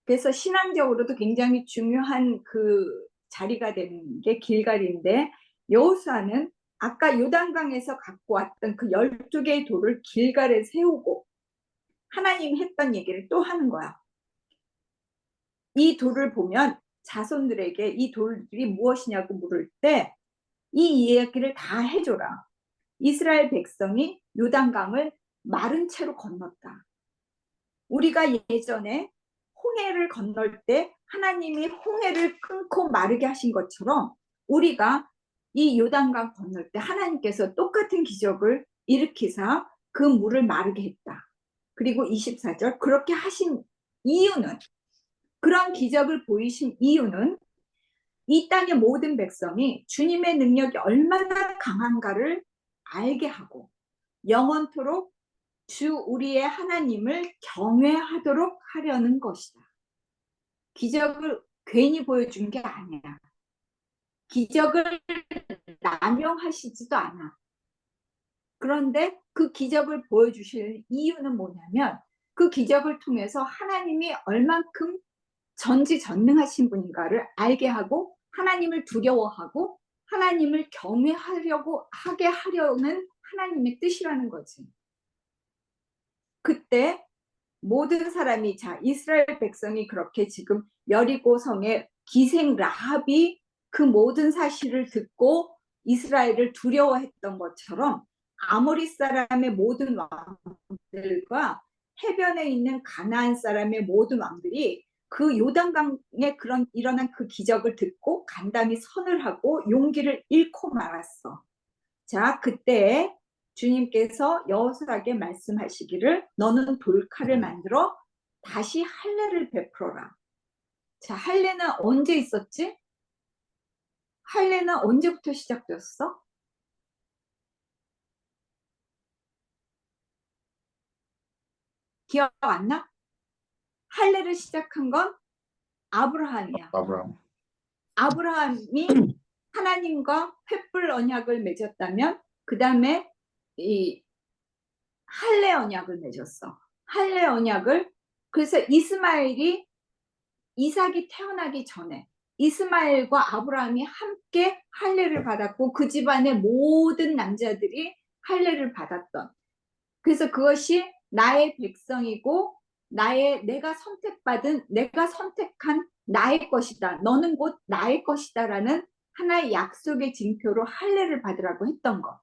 그래서 신앙적으로도 굉장히 중요한 그 자리가 되는 게 길갈인데 여호수아는 아까 요단강에서 갖고 왔던 그 12개의 돌을 길갈에 세우고 하나님이 했던 얘기를 또 하는 거야. 이 돌을 보면 자손들에게 이 돌들이 무엇이냐고 물을 때 이 이야기를 다 해줘라. 이스라엘 백성이 요단강을 마른 채로 건넜다. 우리가 예전에 홍해를 건널 때 하나님이 홍해를 끊고 마르게 하신 것처럼 우리가 이 요단강 건널 때 하나님께서 똑같은 기적을 일으키사 그 물을 마르게 했다. 그리고 24절 그렇게 하신 이유는 그런 기적을 보이신 이유는 이 땅의 모든 백성이 주님의 능력이 얼마나 강한가를 알게 하고 영원토록 주 우리의 하나님을 경외하도록 하려는 것이다. 기적을 괜히 보여준 게 아니야. 기적을 남용하시지도 않아. 그런데 그 기적을 보여주실 이유는 뭐냐면 그 기적을 통해서 하나님이 얼만큼 전지전능하신 분인가를 알게 하고 하나님을 두려워하고 하나님을 경외하려고 하게 하려는 하나님의 뜻이라는 거지. 그때 모든 사람이 자 이스라엘 백성이 그렇게 지금 여리고 성의 기생 라합이 그 모든 사실을 듣고 이스라엘을 두려워했던 것처럼 아모리 사람의 모든 왕들과 해변에 있는 가나안 사람의 모든 왕들이 그 요단강에 일어난 그 기적을 듣고 간담이 선을 하고 용기를 잃고 말았어. 자, 그때 주님께서 여호수아에게 말씀하시기를 너는 돌칼을 만들어 다시 할례를 베풀어라. 자, 할례는 언제 있었지? 할례는 언제부터 시작되었어? 기억 안 나? 할례를 시작한 건 아브라함이야. 아브라함. 아브라함이 하나님과 횃불 언약을 맺었다면 그 다음에 이 할례 언약을 맺었어. 할례 언약을 그래서 이삭이 태어나기 전에 이스마엘과 아브라함이 함께 할례를 받았고 그 집안의 모든 남자들이 할례를 받았던 그래서 그것이 나의 백성이고 내가 선택한 나의 것이다. 너는 곧 나의 것이다라는 하나의 약속의 징표로 할례를 받으라고 했던 것.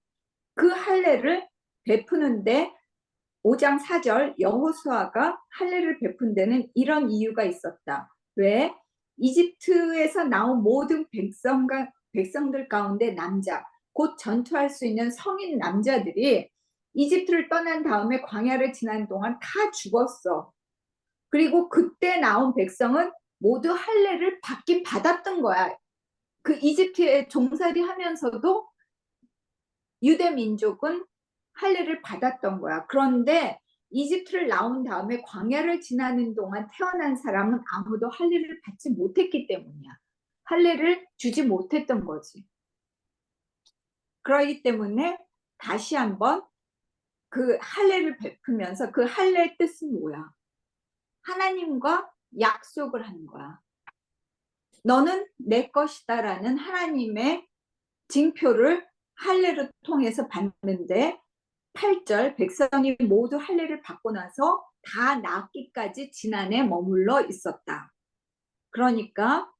그 할례를 베푸는데 5장 4절 여호수아가 할례를 베푼 데는 이런 이유가 있었다. 왜? 이집트에서 나온 모든 백성들 가운데 남자, 곧 전투할 수 있는 성인 남자들이 이집트를 떠난 다음에 광야를 지난 동안 다 죽었어. 그리고 그때 나온 백성은 모두 할례를 받긴 받았던 거야. 그 이집트에 종살이 하면서도 유대 민족은 할례를 받았던 거야. 그런데 이집트를 나온 다음에 광야를 지나는 동안 태어난 사람은 아무도 할례를 받지 못했기 때문이야. 할례를 주지 못했던 거지. 그러기 때문에 다시 한번 그 할례를 베푸면서 그 할례의 뜻은 뭐야? 하나님과 약속을 하는 거야. 너는 내 것이다라는 하나님의 징표를 할례를 통해서 받는데 8절 백성이 모두 할례를 받고 나서 다 낫기까지 지난해 머물러 있었다. 그러니까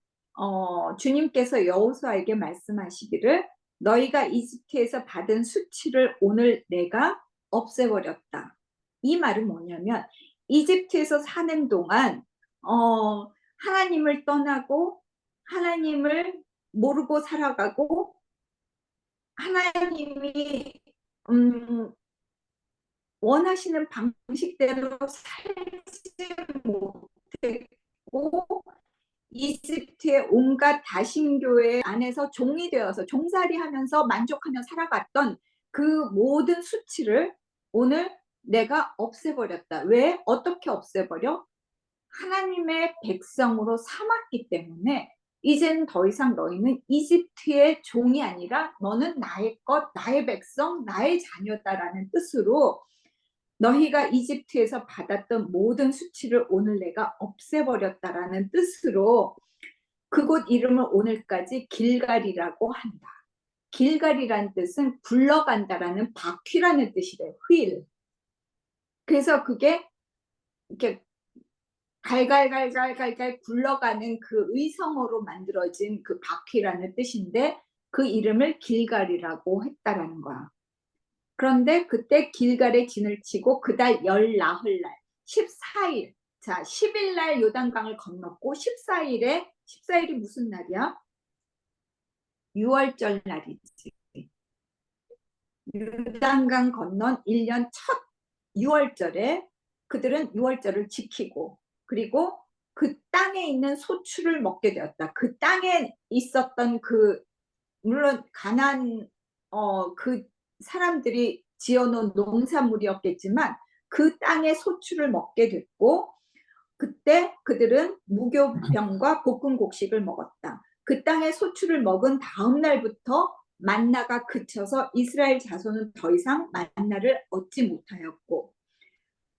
주님께서 여호수아에게 말씀하시기를 너희가 이집트에서 받은 수치를 오늘 내가 없애버렸다. 이 말은 뭐냐면 이집트에서 사는 동안 하나님을 떠나고 하나님을 모르고 살아가고 하나님이 원하시는 방식대로 살지 못했고 이집트의 온갖 다신교회 안에서 종이 되어서 종살이하면서 만족하며 살아갔던 그 모든 수치를 오늘 내가 없애버렸다. 왜? 어떻게 없애버려? 하나님의 백성으로 삼았기 때문에 이제는 더 이상 너희는 이집트의 종이 아니라 너는 나의 것, 나의 백성, 나의 자녀다라는 뜻으로 너희가 이집트에서 받았던 모든 수치를 오늘 내가 없애버렸다라는 뜻으로 그곳 이름을 오늘까지 길갈이라고 한다. 길갈이라는 뜻은 굴러간다라는 바퀴라는 뜻이래. 휠. 그래서 그게 이렇게 갈갈갈갈갈갈 굴러가는 그 의성어로 만들어진 그 바퀴라는 뜻인데 그 이름을 길갈이라고 했다라는 거야. 그런데 그때 길갈에 진을 치고 그달 열 나흘날 14일 자 10일날 요단강을 건넜고 14일이 무슨 날이야? 유월절 날이지. 요단강 건넌 1년 첫 유월절에 그들은 유월절을 지키고 그리고 그 땅에 있는 소출을 먹게 되었다. 그 땅에 있었던 물론 가나안 그 사람들이 지어놓은 농산물이었겠지만 그 땅의 소출을 먹게 됐고 그때 그들은 무교병과 볶은 곡식을 먹었다. 그 땅의 소출을 먹은 다음 날부터 만나가 그쳐서 이스라엘 자손은 더 이상 만나를 얻지 못하였고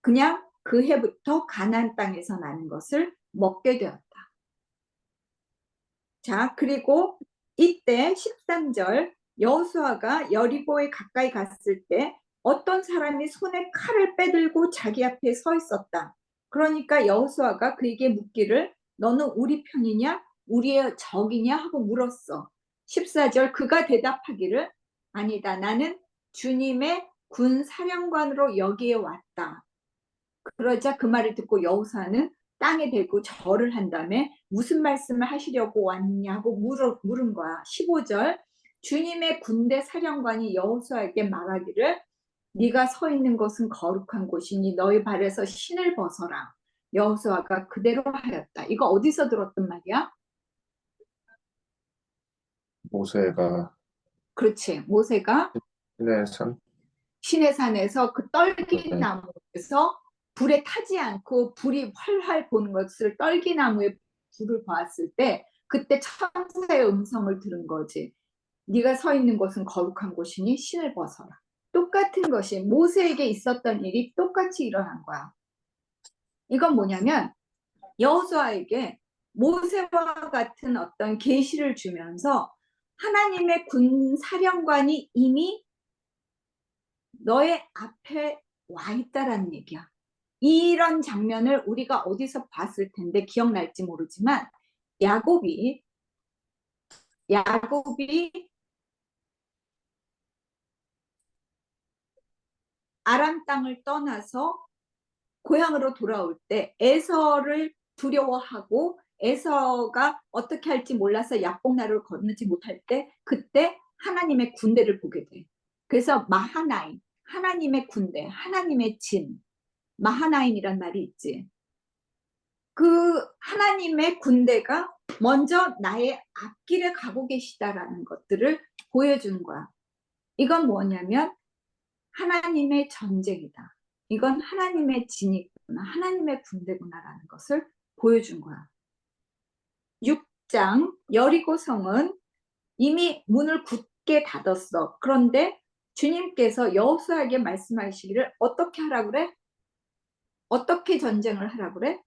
그냥 그 해부터 가나안 땅에서 나는 것을 먹게 되었다. 자, 그리고 이때 13절 여호수아가 여리고에 가까이 갔을 때 어떤 사람이 손에 칼을 빼들고 자기 앞에 서 있었다. 그러니까 여호수아가 그에게 묻기를 너는 우리 편이냐 우리의 적이냐 하고 물었어. 14절 그가 대답하기를 아니다 나는 주님의 군 사령관으로 여기에 왔다. 그러자 그 말을 듣고 여호수아는 땅에 대고 절을 한 다음에 무슨 말씀을 하시려고 왔냐고 물은 거야. 15절 주님의 군대 사령관이 여호수아에게 말하기를 네가 서 있는 것은 거룩한 곳이니 너희 발에서 신을 벗어라. 여호수아가 그대로 하였다. 이거 어디서 들었단 말이야? 모세가 그렇지. 모세가 시내산 시내산에서 그 네. 떨기나무에서 불에 타지 않고 불이 활활 보는 것을 떨기나무에 불을 보았을 때 그때 천사의 음성을 들은 거지. 네가 서 있는 곳은 거룩한 곳이니 신을 벗어라. 똑같은 것이 모세에게 있었던 일이 똑같이 일어난 거야. 이건 뭐냐면 여호수아에게 모세와 같은 어떤 계시를 주면서 하나님의 군 사령관이 이미 너의 앞에 와 있다라는 얘기야. 이런 장면을 우리가 어디서 봤을 텐데 기억날지 모르지만 야곱이 아람 땅을 떠나서 고향으로 돌아올 때 에서를 두려워하고 에서가 어떻게 할지 몰라서 약복나루를 건너지 못할 때 그때 하나님의 군대를 보게 돼. 그래서 마하나임, 하나님의 군대, 하나님의 진, 마하나임이란 말이 있지. 그 하나님의 군대가 먼저 나의 앞길에 가고 계시다라는 것들을 보여주는 거야. 이건 뭐냐면 하나님의 전쟁이다. 이건 하나님의 진이구나. 하나님의 군대구나라는 것을 보여준 거야. 6장 여리고 성은 이미 문을 굳게 닫았어. 그런데 주님께서 여호수아에게 말씀하시기를 어떻게 하라고 그래? 어떻게 전쟁을 하라고 그래?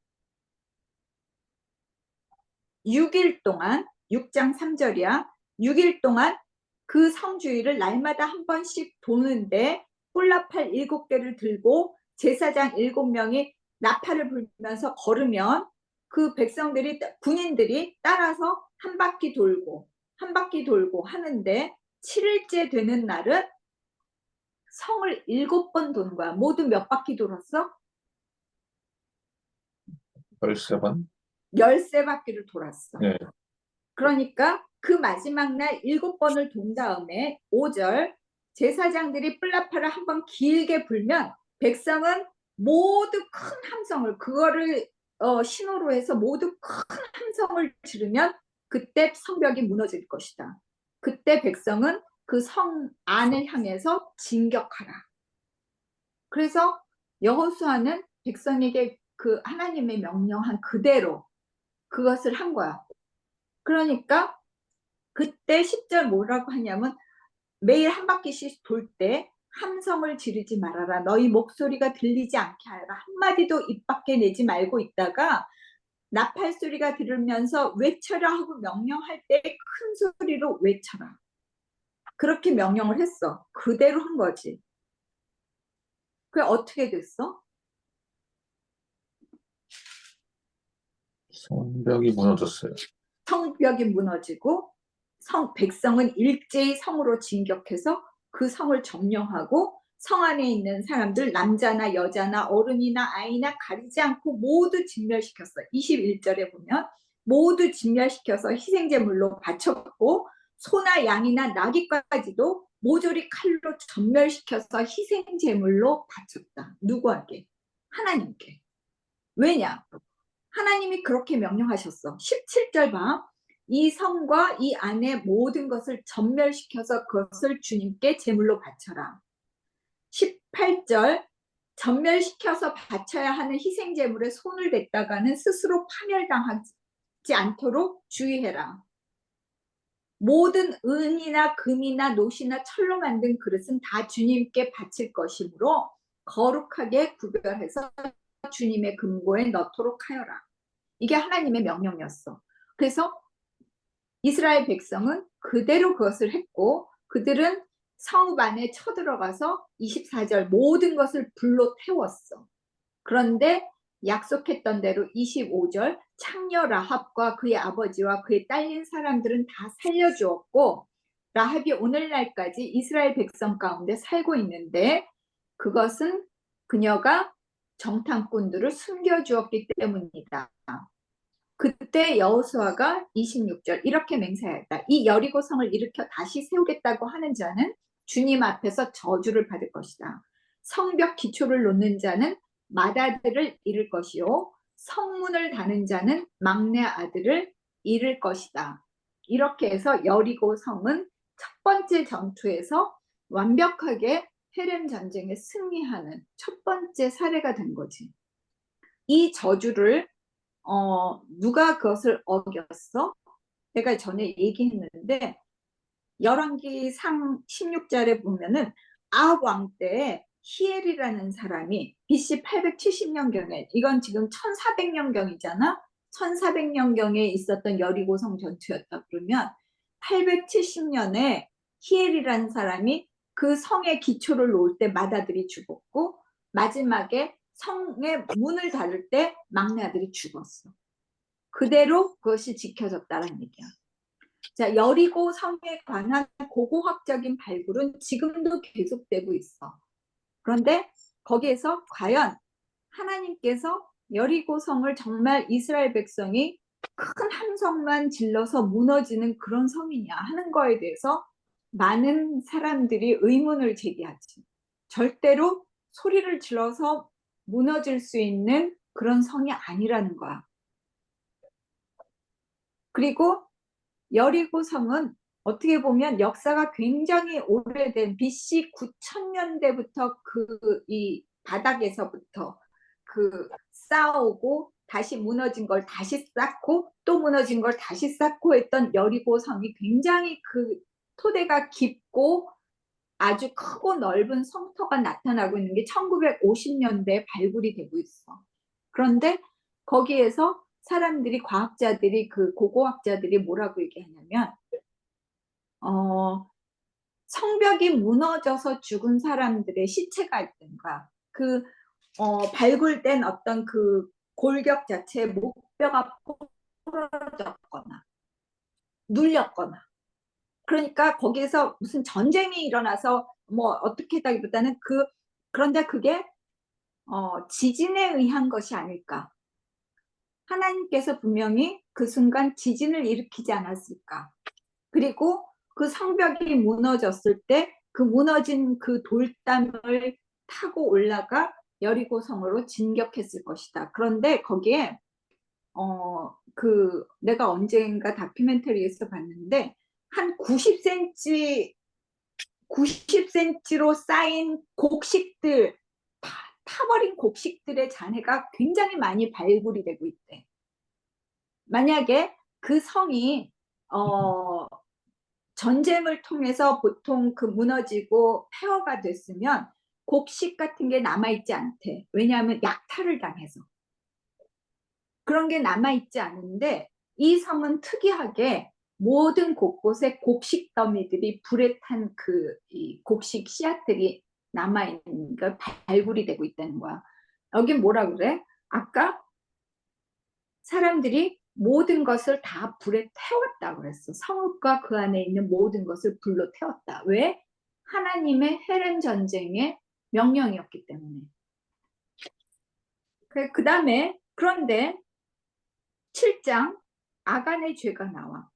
6일 동안 6장 3절이야. 6일 동안 그 성 주위를 날마다 한 번씩 도는데 홀라팔 7개를 들고 제사장 7명이 나팔을 불면서 걸으면 그 백성들이 군인들이 따라서 한 바퀴 돌고 하는데 7일째 되는 날은 성을 7번 도는 거야. 모두 몇 바퀴 돌았어? 13번. 13바퀴를 돌았어. 네. 그러니까 그 마지막 날 7번을 돈 다음에 5절 제사장들이 뿔라파를 한번 길게 불면 백성은 모두 큰 함성을 그거를 신호로 해서 모두 큰 함성을 지르면 그때 성벽이 무너질 것이다. 그때 백성은 그 성 안을 향해서 진격하라. 그래서 여호수아는 백성에게 그 하나님의 명령한 그대로 그것을 한 거야. 그러니까 그때 10절 뭐라고 하냐면 매일 한 바퀴씩 돌 때 함성을 지르지 말아라. 너희 목소리가 들리지 않게 하라. 한마디도 입 밖에 내지 말고 있다가 나팔 소리가 들으면서 외쳐라 하고 명령할 때 큰 소리로 외쳐라. 그렇게 명령을 했어. 그대로 한 거지. 그게 어떻게 됐어? 성벽이 무너졌어요. 성벽이 무너지고 백성은 일제히 성으로 진격해서 그 성을 점령하고 성 안에 있는 사람들 남자나 여자나 어른이나 아이나 가리지 않고 모두 진멸시켰어. 21절에 보면 모두 진멸시켜서 희생제물로 바쳤고 소나 양이나 나귀까지도 모조리 칼로 전멸시켜서 희생제물로 바쳤다. 누구에게? 하나님께. 왜냐? 하나님이 그렇게 명령하셨어. 17절 봐. 이 성과 이 안에 모든 것을 전멸시켜서 그것을 주님께 제물로 바쳐라. 18절 전멸시켜서 바쳐야 하는 희생제물에 손을 댔다가는 스스로 파멸당하지 않도록 주의해라. 모든 은이나 금이나 노시나 철로 만든 그릇은 다 주님께 바칠 것이므로 거룩하게 구별해서 주님의 금고에 넣도록 하여라. 이게 하나님의 명령이었어. 그래서 이스라엘 백성은 그대로 그것을 했고 그들은 성읍 안에 쳐들어가서 24절 모든 것을 불로 태웠어. 그런데 약속했던 대로 25절 창녀 라합과 그의 아버지와 그의 딸린 사람들은 다 살려주었고 라합이 오늘날까지 이스라엘 백성 가운데 살고 있는데 그것은 그녀가 정탐꾼들을 숨겨주었기 때문이다. 그때 여호수아가 26절 이렇게 맹세하였다. 이 여리고 성을 일으켜 다시 세우겠다고 하는 자는 주님 앞에서 저주를 받을 것이다. 성벽 기초를 놓는 자는 마다들을 잃을 것이요 성문을 다는 자는 막내 아들을 잃을 것이다. 이렇게 해서 여리고 성은 첫 번째 전투에서 완벽하게 헤렘 전쟁에 승리하는 첫 번째 사례가 된 거지. 이 저주를 누가 그것을 어겼어? 내가 전에 얘기했는데 열왕기상 16절에 보면은 아합 왕 때에 히엘이라는 사람이 BC 870년경에, 이건 지금 1400년경이잖아. 1400년경에 있었던 여리고성 전투였다 그러면 870년에 히엘이라는 사람이 그 성의 기초를 놓을 때 맏아들이 죽었고 마지막에 성의 문을 닫을 때 막내 아들이 죽었어. 그대로 그것이 지켜졌다는 얘기야. 자, 여리고 성에 관한 고고학적인 발굴은 지금도 계속되고 있어. 그런데 거기에서 과연 하나님께서 여리고 성을 정말 이스라엘 백성이 큰 함성만 질러서 무너지는 그런 성이냐 하는 거에 대해서 많은 사람들이 의문을 제기하지. 절대로 소리를 질러서 무너질 수 있는 그런 성이 아니라는 거야. 그리고 여리고 성은 어떻게 보면 역사가 굉장히 오래된 BC 9000년대부터 이 바닥에서부터 쌓아오고 다시 무너진 걸 다시 쌓고 또 무너진 걸 다시 쌓고 했던 여리고 성이 굉장히 그 토대가 깊고 아주 크고 넓은 성터가 나타나고 있는 게 1950년대에 발굴이 되고 있어. 그런데 거기에서 사람들이, 과학자들이, 그 고고학자들이 뭐라고 얘기하냐면 성벽이 무너져서 죽은 사람들의 시체가 있던가 발굴된 어떤 그 골격 자체의 목뼈가 부러졌거나 눌렸거나, 그러니까 거기에서 무슨 전쟁이 일어나서 뭐 어떻게 했다기보다는 그런데 그게 지진에 의한 것이 아닐까. 하나님께서 분명히 그 순간 지진을 일으키지 않았을까. 그리고 그 성벽이 무너졌을 때 그 무너진 그 돌담을 타고 올라가 여리고성으로 진격했을 것이다. 그런데 거기에 내가 언젠가 다큐멘터리에서 봤는데 한 90cm로 쌓인 곡식들, 타버린 곡식들의 잔해가 굉장히 많이 발굴이 되고 있대. 만약에 그 성이 전쟁을 통해서 보통 무너지고 폐허가 됐으면 곡식 같은 게 남아있지 않대. 왜냐하면 약탈을 당해서. 그런 게 남아있지 않은데 이 성은 특이하게 모든 곳곳에 곡식 더미들이 불에 탄 이 곡식 씨앗들이 남아있는 걸 발굴이 되고 있다는 거야. 여기 뭐라 그래? 아까 사람들이 모든 것을 다 불에 태웠다고 그랬어. 성읍과 그 안에 있는 모든 것을 불로 태웠다. 왜? 하나님의 헤렘 전쟁의 명령이었기 때문에. 그 다음에 그런데 7장 아간의 죄가 나와.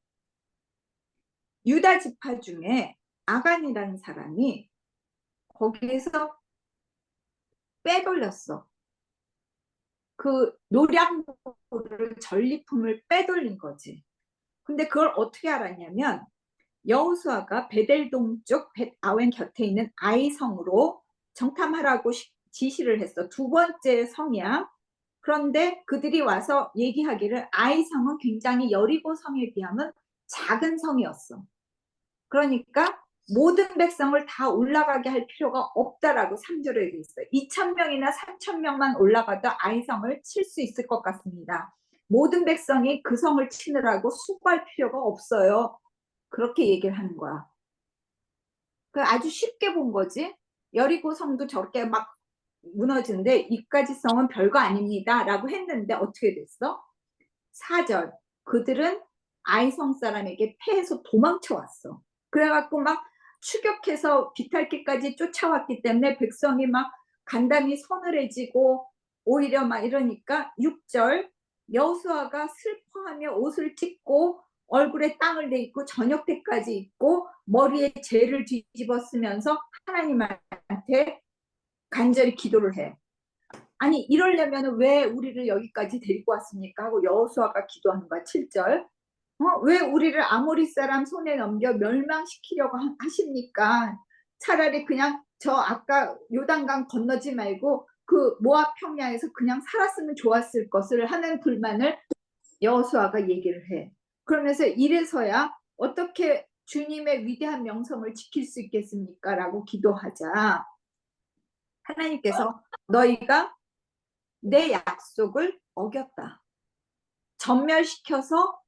유다 지파 중에 아간이라는 사람이 거기에서 빼돌렸어. 그 노량물을, 전리품을 빼돌린 거지. 근데 그걸 어떻게 알았냐면 여호수아가 베델 동쪽 벳아웬 곁에 있는 아이성으로 정탐하라고 지시를 했어. 두 번째 성이야. 그런데 그들이 와서 얘기하기를 아이성은 굉장히 여리고 성에 비하면 작은 성이었어. 그러니까 모든 백성을 다 올라가게 할 필요가 없다라고 3절에 돼 있어요. 2000명이나 3000명만 올라가도 아이성을 칠 수 있을 것 같습니다. 모든 백성이 그 성을 치느라고 수고할 필요가 없어요. 그렇게 얘기를 하는 거야. 아주 쉽게 본 거지. 여리고 성도 저렇게 막 무너지는데 이까지 성은 별거 아닙니다 라고 했는데 어떻게 됐어? 4절 그들은 아이성 사람에게 패해서 도망쳐 왔어. 그래갖고 막 추격해서 비탈기까지 쫓아왔기 때문에 백성이 막 간담이 서늘해지고 오히려 막 이러니까 6절 여호수아가 슬퍼하며 옷을 찢고 얼굴에 땅을 내딛고 저녁 때까지 있고 머리에 재를 뒤집어 쓰면서 하나님한테 간절히 기도를 해. 아니 이러려면 왜 우리를 여기까지 데리고 왔습니까? 하고 여호수아가 기도하는 거야. 7절. 왜 우리를 아모리 사람 손에 넘겨 멸망시키려고 하십니까? 차라리 그냥 저 아까 요단강 건너지 말고 그 모압 평야에서 그냥 살았으면 좋았을 것을 하는 불만을 여호수아가 얘기를 해. 그러면서 이래서야 어떻게 주님의 위대한 명성을 지킬 수 있겠습니까? 라고 기도하자 하나님께서 너희가 내 약속을 어겼다. 전멸시켜서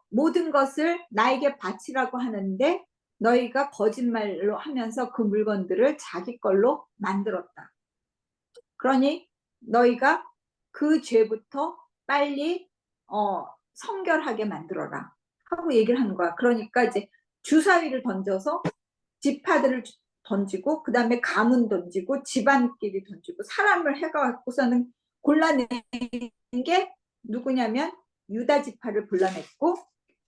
모든 것을 나에게 바치라고 하는데 너희가 거짓말로 하면서 그 물건들을 자기 걸로 만들었다. 그러니 너희가 그 죄부터 빨리 성결하게 만들어라 하고 얘기를 하는 거야. 그러니까 이제 주사위를 던져서 지파들을 던지고 그 다음에 가문 던지고 집안끼리 던지고 사람을 해가지고서는 골라낸 게 누구냐면 유다 지파를 불러냈고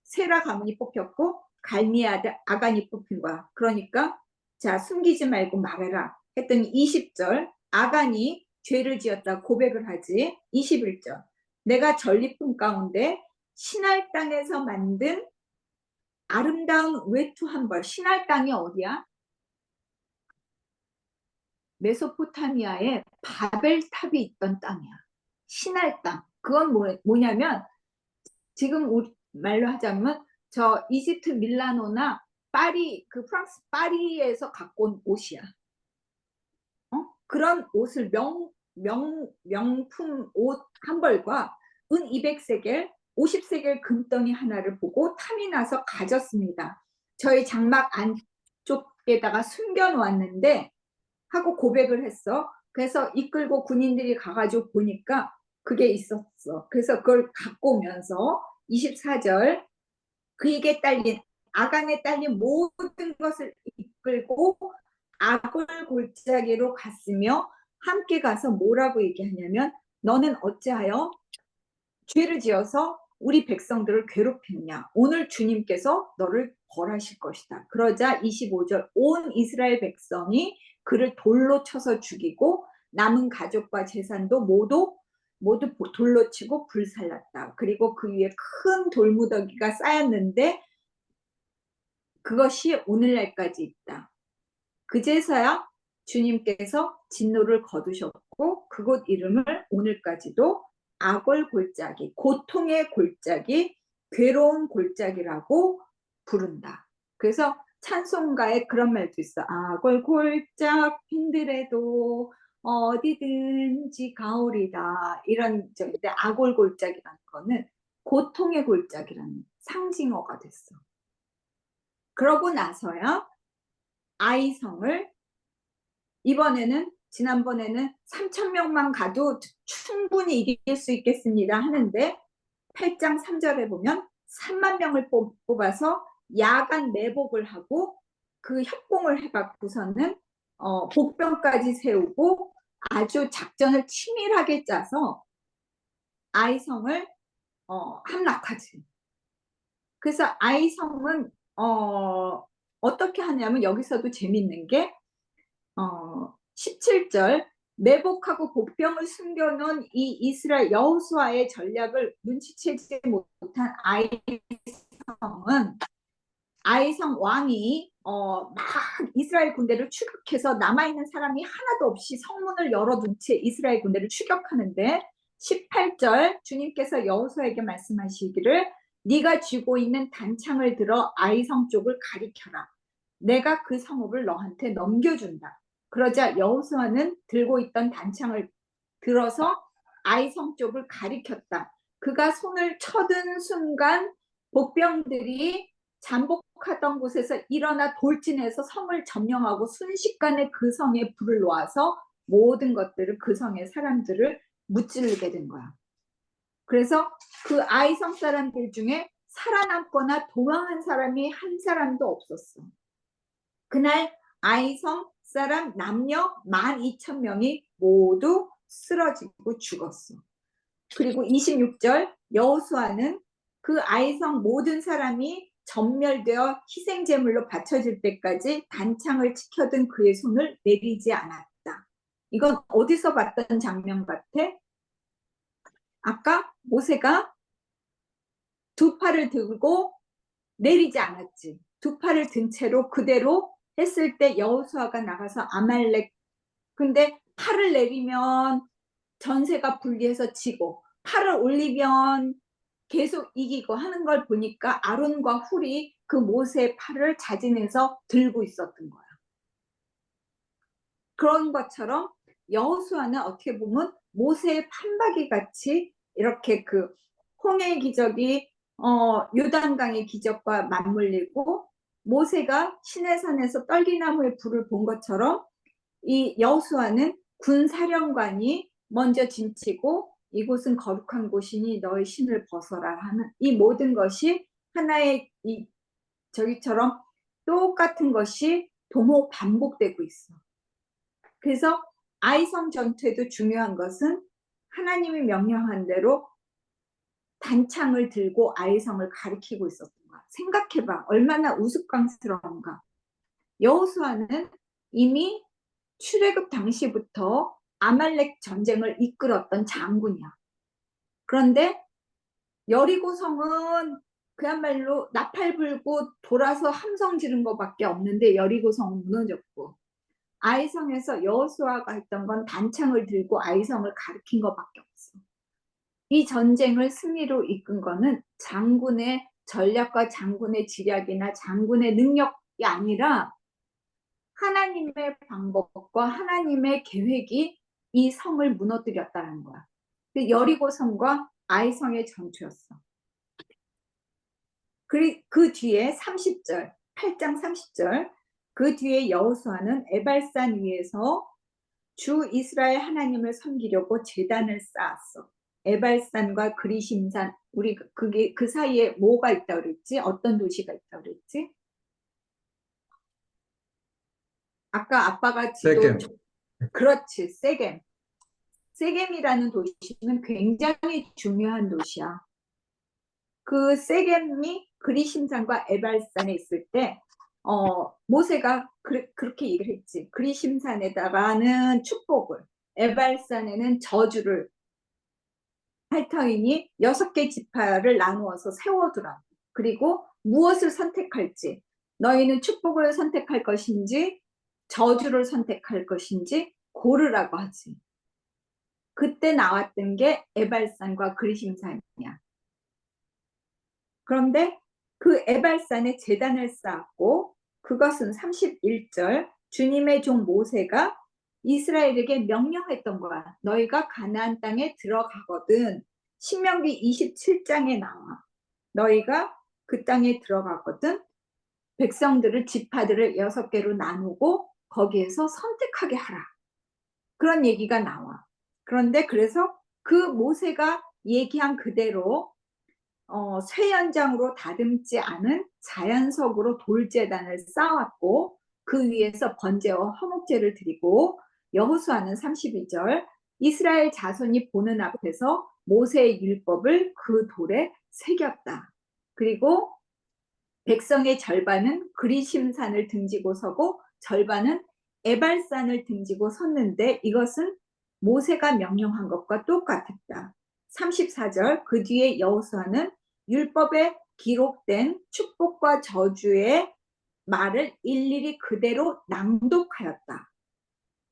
세라 가문이 뽑혔고 갈미 아들 아간이 뽑힌 거야. 그러니까 자 숨기지 말고 말해라 했더니 20절 아간이 죄를 지었다 고백을 하지. 21절 내가 전리품 가운데 신할 땅에서 만든 아름다운 외투 한 벌. 신할 땅이 어디야? 메소포타미아에 바벨탑이 있던 땅이야. 신할 땅. 그건 뭐냐면 지금 우리 말로 하자면 저 이집트 밀라노나 파리 그 프랑스 파리에서 갖고 온 옷이야. 그런 옷을 명품 옷 한 벌과 은 200세겔 50세겔 금덩이 하나를 보고 탐이 나서 가졌습니다. 저희 장막 안쪽에다가 숨겨놓았는데 하고 고백을 했어. 그래서 이끌고 군인들이 가가지고 보니까 그게 있었어. 그래서 그걸 갖고 오면서 24절 그에게 딸린 아간에 딸린 모든 것을 이끌고 아골 골짜기로 갔으며 함께 가서 뭐라고 얘기하냐면 너는 어찌하여 죄를 지어서 우리 백성들을 괴롭혔냐. 오늘 주님께서 너를 벌하실 것이다. 그러자 25절 온 이스라엘 백성이 그를 돌로 쳐서 죽이고 남은 가족과 재산도 모두 돌로 치고 불살랐다. 그리고 그 위에 큰 돌무더기가 쌓였는데 그것이 오늘날까지 있다. 그제서야 주님께서 진노를 거두셨고 그곳 이름을 오늘까지도 아골 골짜기, 고통의 골짜기, 괴로운 골짜기라고 부른다. 그래서 찬송가에 그런 말도 있어. 아골 골짝 빈들에도 어디든지 가오리다. 이런 적인데 아골 골짜기라는 거는 고통의 골짜기라는 상징어가 됐어. 그러고 나서야 아이성을 이번에는 지난번에는 3,000명만 가도 충분히 이길 수 있겠습니다 하는데 8장 3절에 보면 3만 명을 뽑아서 야간 매복을 하고 그 협공을 해갖고서는 복병까지 세우고 아주 작전을 치밀하게 짜서 아이성을 함락하지. 그래서 아이성은 어떻게 하냐면 여기서도 재밌는 게 17절 매복하고 복병을 숨겨놓은 이 이스라엘 여호수아의 전략을 눈치채지 못한 아이성 왕이 막 이스라엘 군대를 추격해서 남아있는 사람이 하나도 없이 성문을 열어둔 채 이스라엘 군대를 추격하는데 18절 주님께서 여호수아에게 말씀하시기를 네가 쥐고 있는 단창을 들어 아이성 쪽을 가리켜라. 내가 그 성읍을 너한테 넘겨준다. 그러자 여호수아는 들고 있던 단창을 들어서 아이성 쪽을 가리켰다. 그가 손을 쳐든 순간 복병들이 잠복하던 곳에서 일어나 돌진해서 성을 점령하고 순식간에 그 성에 불을 놓아서 모든 것들을 그 성의 사람들을 무찌르게 된 거야. 그래서 그 아이성 사람들 중에 살아남거나 도망한 사람이 한 사람도 없었어. 그날 아이성 사람 남녀 12,000명이 모두 쓰러지고 죽었어. 그리고 26절 여호수아는 그 아이성 모든 사람이 전멸되어 희생제물로 바쳐질 때까지 단창을 지켜든 그의 손을 내리지 않았다. 이건 어디서 봤던 장면 같아? 아까 모세가 두 팔을 들고 내리지 않았지. 두 팔을 든 채로 그대로 했을 때 여호수아가 나가서 아말렉, 근데 팔을 내리면 전세가 불리해서 지고 팔을 올리면 계속 이기고 하는 걸 보니까 아론과 훌이 그 모세의 팔을 자진해서 들고 있었던 거야. 그런 것처럼 여호수아는 어떻게 보면 모세의 판박이 같이 이렇게 그 홍해의 기적이 요단강의 기적과 맞물리고 모세가 시내산에서 떨기나무의 불을 본 것처럼 이 여호수아는 군사령관이 먼저 진치고 이곳은 거룩한 곳이니 너의 신을 벗어라 하는 이 모든 것이 하나의 이 저기처럼 똑같은 것이 도모 반복되고 있어. 그래서 아이성 전투에도 중요한 것은 하나님이 명령한 대로 단창을 들고 아이성을 가리키고 있었던 거야. 생각해봐. 얼마나 우스꽝스러운가. 여호수아는 이미 출애굽 당시부터 아말렉 전쟁을 이끌었던 장군이야. 그런데 여리고성은 그야말로 나팔 불고 돌아서 함성 지른 것밖에 없는데 여리고성은 무너졌고 아이성에서 여호수아가 했던 건 단창을 들고 아이성을 가리킨 것밖에 없어. 이 전쟁을 승리로 이끈 거는 장군의 전략과 장군의 지략이나 장군의 능력이 아니라 하나님의 방법과 하나님의 계획이 이 성을 무너뜨렸다는 거야. 여리고성과 아이성의 전투였어. 그 뒤에 30절, 8장 30절, 그 뒤에 여호수아는 에발산 위에서 주 이스라엘 하나님을 섬기려고 제단을 쌓았어. 에발산과 그리심산, 우리 그게 그 사이에 뭐가 있다 그랬지? 어떤 도시가 있다 그랬지? 아까 아빠가 세겜. 그렇지, 세겜. 세겜이라는 도시는 굉장히 중요한 도시야. 그 세겜이 그리심산과 에발산에 있을 때 모세가 그렇게 얘기를 했지. 그리심산에다가는 축복을, 에발산에는 저주를 할 터이니 6개 지파를 나누어서 세워두라. 그리고 무엇을 선택할지, 너희는 축복을 선택할 것인지 저주를 선택할 것인지 고르라고 하지. 그때 나왔던 게 에발산과 그리심산이야. 그런데 그 에발산에 제단을 쌓았고 그것은 31절 주님의 종 모세가 이스라엘에게 명령했던 거야. 너희가 가나안 땅에 들어가거든. 신명기 27장에 나와. 너희가 그 땅에 들어가거든. 백성들을 지파들을 6개로 나누고 거기에서 선택하게 하라. 그런 얘기가 나와. 그런데 그래서 그 모세가 얘기한 그대로 쇠 연장으로 다듬지 않은 자연석으로 돌제단을 쌓았고 그 위에서 번제와 화목제를 드리고 여호수아는 32절 이스라엘 자손이 보는 앞에서 모세의 율법을 그 돌에 새겼다. 그리고 백성의 절반은 그리심산을 등지고 서고 절반은 에발산을 등지고 섰는데 이것은 모세가 명령한 것과 똑같았다. 34절 그 뒤에 여호수아는 율법에 기록된 축복과 저주의 말을 일일이 그대로 낭독하였다.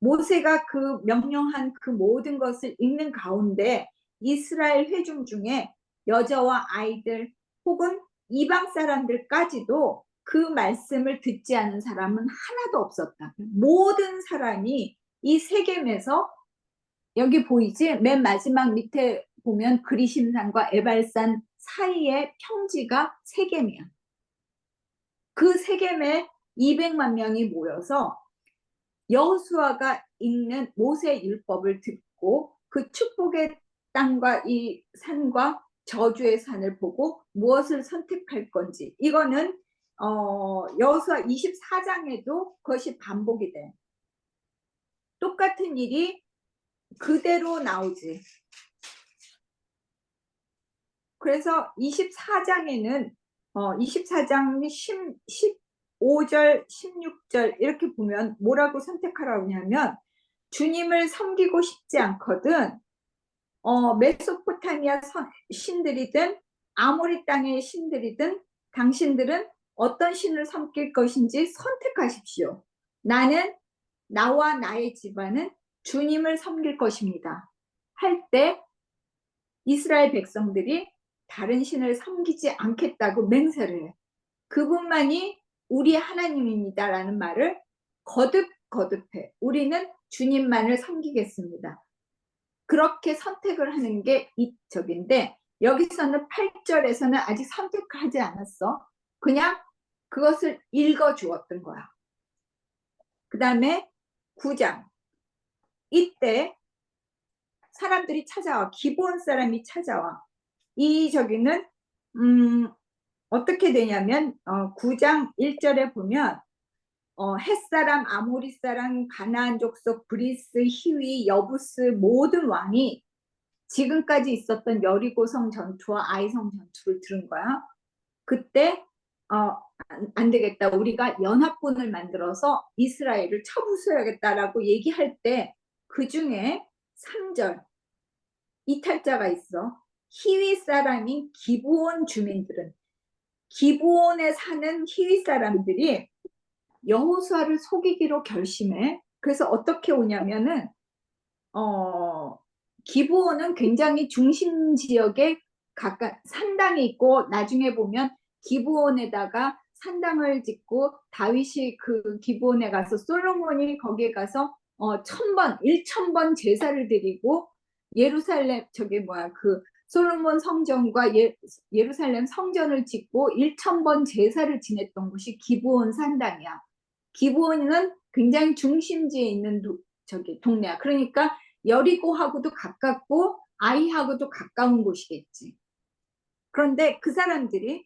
모세가 그 명령한 그 모든 것을 읽는 가운데 이스라엘 회중 중에 여자와 아이들 혹은 이방 사람들까지도 그 말씀을 듣지 않은 사람은 하나도 없었다. 모든 사람이 이 세겜에서 여기 보이지? 맨 마지막 밑에 보면 그리심산과 에발산 사이의 평지가 세겜이야. 그 세겜에 200만 명이 모여서 여호수아가 읽는 모세 율법을 듣고 그 축복의 땅과 이 산과 저주의 산을 보고 무엇을 선택할 건지 이거는 여호수아 24장에도 그것이 반복이 돼. 똑같은 일이 그대로 나오지. 그래서 24장에는 24장 15절, 16절 이렇게 보면 뭐라고 선택하라고 하냐면 주님을 섬기고 싶지 않거든 메소포타미아 신들이든 아모리 땅의 신들이든 당신들은 어떤 신을 섬길 것인지 선택하십시오. 나는 나와 나의 집안은 주님을 섬길 것입니다. 할 때 이스라엘 백성들이 다른 신을 섬기지 않겠다고 맹세를 해. 그분만이 우리 하나님입니다라는 말을 거듭해. 우리는 주님만을 섬기겠습니다. 그렇게 선택을 하는 게 이적인데 여기서는 8절에서는 아직 선택을 하지 않았어. 그냥 그것을 읽어주었던 거야. 그 다음에 9장. 이때 사람들이 찾아와. 기브온 사람이 찾아와. 이 저기는 어떻게 되냐면 9장 1절에 보면 헷사람, 아모리 사람, 가나안 족속, 브리스, 히위, 여부스 모든 왕이 지금까지 있었던 여리고성 전투와 아이성 전투를 들은 거야. 그때 안 되겠다. 우리가 연합군을 만들어서 이스라엘을 쳐부숴야겠다라고 얘기할 때 그중에 3절 이탈자가 있어. 히위 사람인 기브온 주민들은 기브온에 사는 히위 사람들이 여호수아를 속이기로 결심해. 그래서 어떻게 오냐면은 기브온은 굉장히 중심 지역에 가까 산당이 있고 나중에 보면 기브온에다가 산당을 짓고 다윗이 그 기브온에 가서 솔로몬이 거기에 가서 1000번 제사를 드리고 예루살렘 그 솔로몬 성전과 예루살렘 성전을 짓고 1000번 제사를 지냈던 곳이 기브온 산당이야. 기브온은 굉장히 중심지에 있는 동네야. 그러니까 여리고하고도 가깝고 아이하고도 가까운 곳이겠지. 그런데 그 사람들이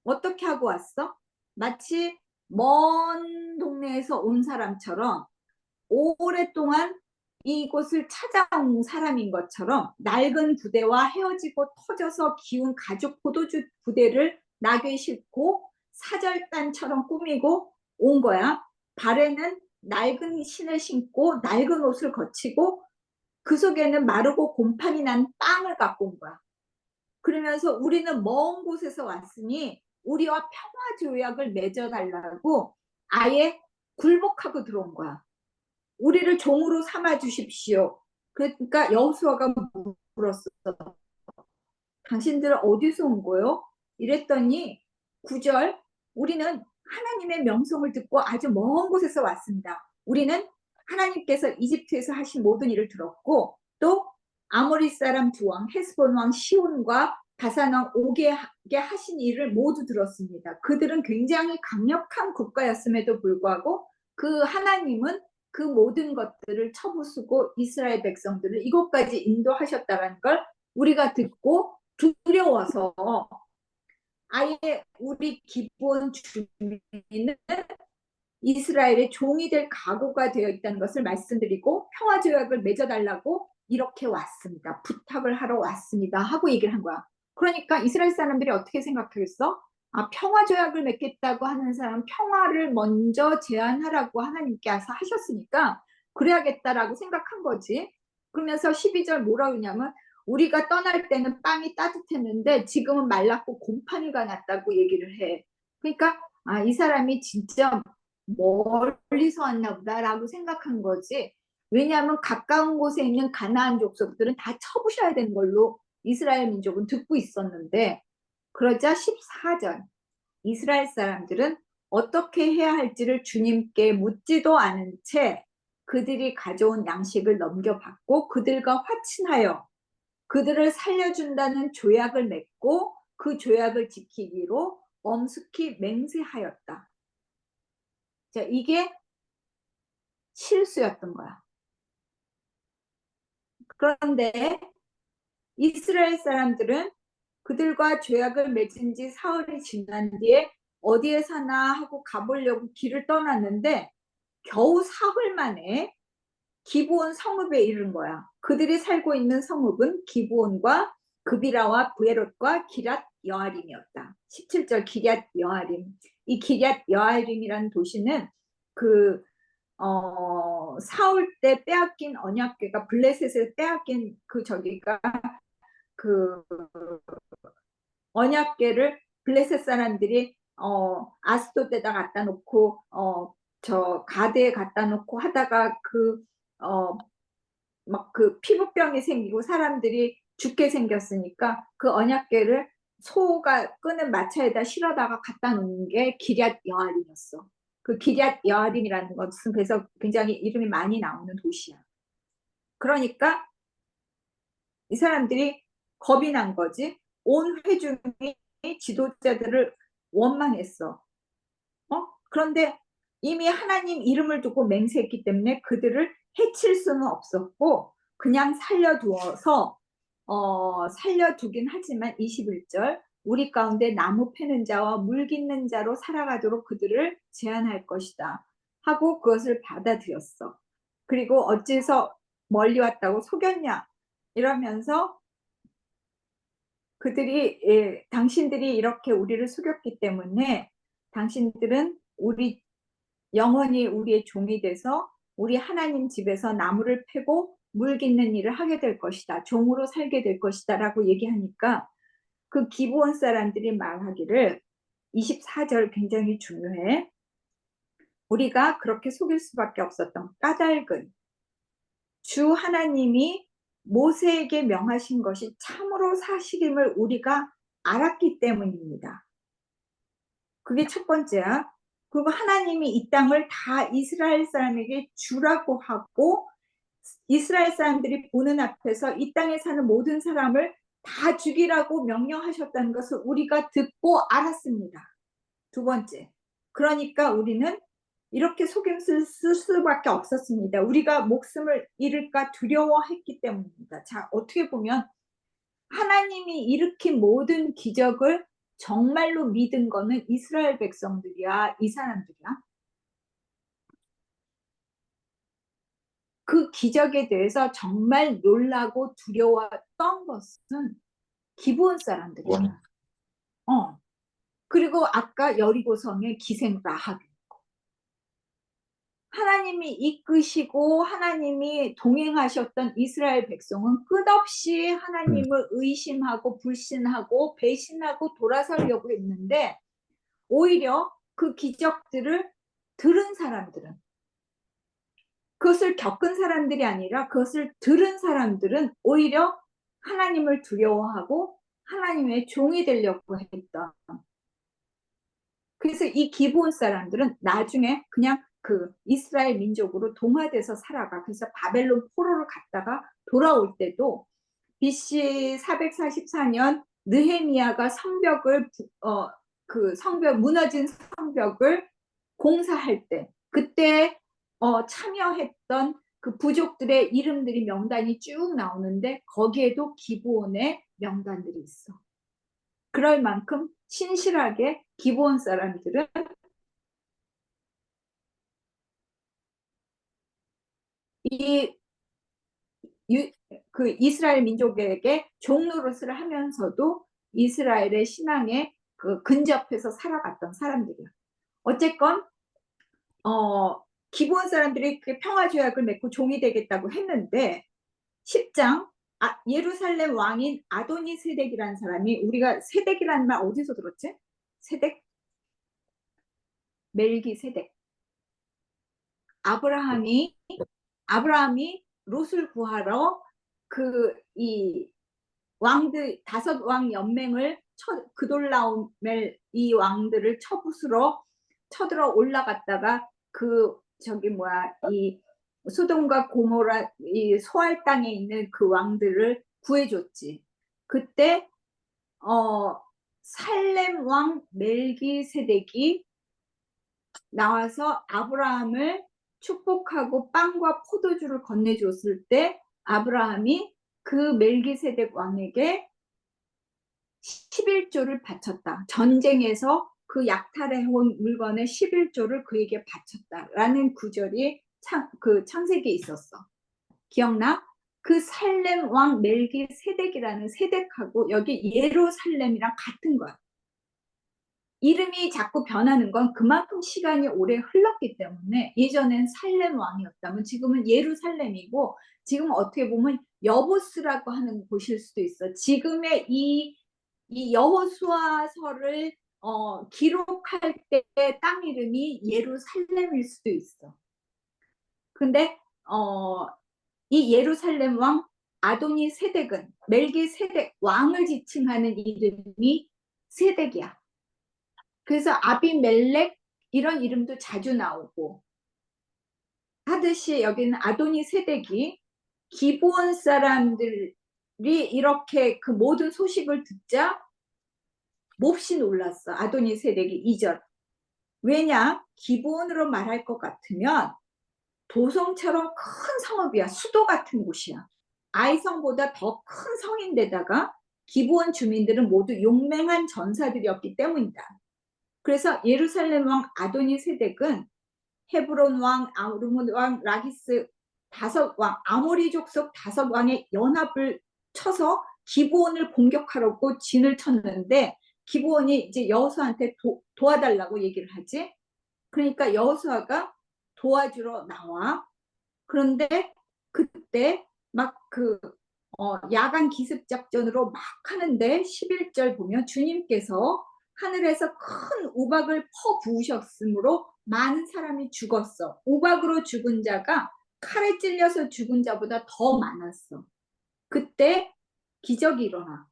어떻게 하고 왔어? 마치 먼 동네에서 온 사람처럼 오랫동안 이곳을 찾아온 사람인 것처럼 낡은 부대와 헤어지고 터져서 기운 가죽 포도주 부대를 낙에 싣고 사절단처럼 꾸미고 온 거야. 발에는 낡은 신을 신고 낡은 옷을 거치고 그 속에는 마르고 곰팡이 난 빵을 갖고 온 거야. 그러면서 우리는 먼 곳에서 왔으니 우리와 평화 조약을 맺어달라고 아예 굴복하고 들어온 거야. 우리를 종으로 삼아 주십시오. 그러니까 여호수아가 물었어. 당신들은 어디서 온 거요? 이랬더니 9절 우리는 하나님의 명성을 듣고 아주 먼 곳에서 왔습니다. 우리는 하나님께서 이집트에서 하신 모든 일을 들었고 또 아모리 사람 두 왕 헤스본 왕 시온과 바산 왕 오게 하신 일을 모두 들었습니다. 그들은 굉장히 강력한 국가였음에도 불구하고 그 하나님은 그 모든 것들을 쳐부수고 이스라엘 백성들을 이곳까지 인도하셨다는 걸 우리가 듣고 두려워서 아예 우리 기본 주민은 이스라엘의 종이 될 각오가 되어 있다는 것을 말씀드리고 평화조약을 맺어달라고 이렇게 왔습니다. 부탁을 하러 왔습니다. 하고 얘기를 한 거야. 그러니까 이스라엘 사람들이 어떻게 생각하겠어? 평화조약을 맺겠다고 하는 사람 평화를 먼저 제안하라고 하나님께서 하셨으니까 그래야겠다라고 생각한 거지. 그러면서 12절 뭐라 그러냐면 우리가 떠날 때는 빵이 따뜻했는데 지금은 말랐고 곰팡이가 났다고 얘기를 해. 그러니까 이 사람이 진짜 멀리서 왔나 보다라고 생각한 거지. 왜냐하면 가까운 곳에 있는 가나안 족속들은 다 쳐부셔야 되는 걸로 이스라엘 민족은 듣고 있었는데 그러자 14절 이스라엘 사람들은 어떻게 해야 할지를 주님께 묻지도 않은 채 그들이 가져온 양식을 넘겨받고 그들과 화친하여 그들을 살려준다는 조약을 맺고 그 조약을 지키기로 엄숙히 맹세하였다. 자, 이게 실수였던 거야. 그런데 이스라엘 사람들은 그들과 조약을 맺은 지 사흘이 지난 뒤에 어디에 사나 하고 가보려고 길을 떠났는데 겨우 사흘 만에 기브온 성읍에 이른 거야. 그들이 살고 있는 성읍은 기브온과 그비라와 브에롯과 기랏 여아림이었다. 17절 기랏 여아림. 이 기랏 여아림이라는 도시는 그 사울 때 빼앗긴 언약궤가 블레셋을 빼앗긴 그 저기가 그 언약궤를 블레셋 사람들이 아스돗에다 갖다 놓고 저 가드에 갖다 놓고 하다가 막 그 피부병이 생기고 사람들이 죽게 생겼으니까 그 언약궤를 소가 끄는 마차에다 실어다가 갖다 놓는 게 기럇 여아림이었어. 그 기럇 여아림이라는 것은 그래서 굉장히 이름이 많이 나오는 도시야. 그러니까 이 사람들이 겁이 난 거지. 온 회중이 지도자들을 원망했어. 그런데 이미 하나님 이름을 두고 맹세했기 때문에 그들을 해칠 수는 없었고 그냥 살려두긴 하지만 21절 우리 가운데 나무 패는 자와 물 깃는 자로 살아가도록 그들을 제한할 것이다 하고 그것을 받아들였어. 그리고 어째서 멀리 왔다고 속였냐 이러면서 그들이 당신들이 이렇게 우리를 속였기 때문에 당신들은 영원히 우리의 종이 돼서 우리 하나님 집에서 나무를 패고 물 깃는 일을 하게 될 것이다. 종으로 살게 될 것이다 라고 얘기하니까 그 기브온 사람들이 말하기를 24절 굉장히 중요해. 우리가 그렇게 속일 수밖에 없었던 까닭은 주 하나님이 모세에게 명하신 것이 참으로 사실임을 우리가 알았기 때문입니다. 그게 첫 번째야. 그리고 하나님이 이 땅을 다 이스라엘 사람에게 주라고 하고 이스라엘 사람들이 보는 앞에서 이 땅에 사는 모든 사람을 다 죽이라고 명령하셨다는 것을 우리가 듣고 알았습니다. 두 번째. 그러니까 우리는 이렇게 속임수를 쓸 수밖에 없었습니다. 우리가 목숨을 잃을까 두려워했기 때문입니다. 자, 어떻게 보면 하나님이 일으킨 모든 기적을 정말로 믿은 거는 이스라엘 백성들이야, 이 사람들이야. 그 기적에 대해서 정말 놀라고 두려웠던 것은 기브온 사람들이야. 그리고 아까 여리고성의 기생 라합. 하나님이 이끄시고 하나님이 동행하셨던 이스라엘 백성은 끝없이 하나님을 의심하고 불신하고 배신하고 돌아서려고 했는데 오히려 그 기적들을 들은 사람들은 그것을 겪은 사람들이 아니라 그것을 들은 사람들은 오히려 하나님을 두려워하고 하나님의 종이 되려고 했던. 그래서 이 기브온 사람들은 나중에 그냥 그 이스라엘 민족으로 동화돼서 살아가. 그래서 바벨론 포로를 갔다가 돌아올 때도 BC 444년 느헤미야가 무너진 성벽을 공사할 때 그때 참여했던 그 부족들의 이름들이 명단이 쭉 나오는데 거기에도 기브온의 명단들이 있어. 그럴 만큼 신실하게 기브온 사람들은 그 이스라엘 민족에게 종노릇을 하면서도 이스라엘의 신앙에 그 근접해서 살아갔던 사람들이야. 어쨌건 기브온 사람들이 그 평화조약을 맺고 종이 되겠다고 했는데 10장 예루살렘 왕인 아도니 세덱이라는 사람이 우리가 세덱이라는 말 어디서 들었지? 세덱? 멜기 세덱. 아브라함이 롯을 구하러 이 왕들 5왕 연맹을 그돌라오멜 이 왕들을 쳐들어 올라갔다가 이 소돔과 고모라 이 소알 땅에 있는 그 왕들을 구해줬지. 그때 살렘 왕 멜기세덱이 나와서 아브라함을 축복하고 빵과 포도주를 건네줬을 때 아브라함이 그 멜기세덱 왕에게 11조를 바쳤다. 전쟁에서 그 약탈해온 물건의 11조를 그에게 바쳤다라는 구절이 창세기에 있었어. 기억나? 그 살렘 왕 멜기세덱이라는 세덱하고 여기 예루살렘이랑 같은 거야. 이름이 자꾸 변하는 건 그만큼 시간이 오래 흘렀기 때문에 예전엔 살렘 왕이었다면 지금은 예루살렘이고 지금 어떻게 보면 여보스라고 하는 곳일 수도 있어. 지금의 이 여호수아서를 기록할 때 땅 이름이 예루살렘일 수도 있어. 근데 이 예루살렘 왕 아도니 세덱은 멜기세덱 왕을 지칭하는 이름이 세덱이야. 그래서 아비멜렉 이런 이름도 자주 나오고 하듯이 여기는 아도니 세덱이 기브온 사람들이 이렇게 그 모든 소식을 듣자 몹시 놀랐어. 아도니 세덱이 2절. 왜냐? 기브온으로 말할 것 같으면 도성처럼 큰 성읍이야. 수도 같은 곳이야. 아이성보다 더 큰 성인데다가 기브온 주민들은 모두 용맹한 전사들이었기 때문이다. 그래서 예루살렘 왕 아도니 세덱은 헤브론 왕, 아르몬 왕, 라기스 5왕, 아모리 족속 5왕의 연합을 쳐서 기브온을 공격하려고 진을 쳤는데 기브온이 이제 여호수아한테 도와달라고 얘기를 하지. 그러니까 여호수아가 도와주러 나와. 그런데 그때 막 야간 기습 작전으로 막 하는데 11절 보면 주님께서 하늘에서 큰 우박을 퍼부으셨으므로 많은 사람이 죽었어. 우박으로 죽은 자가 칼에 찔려서 죽은 자보다 더 많았어. 그때 기적이 일어나.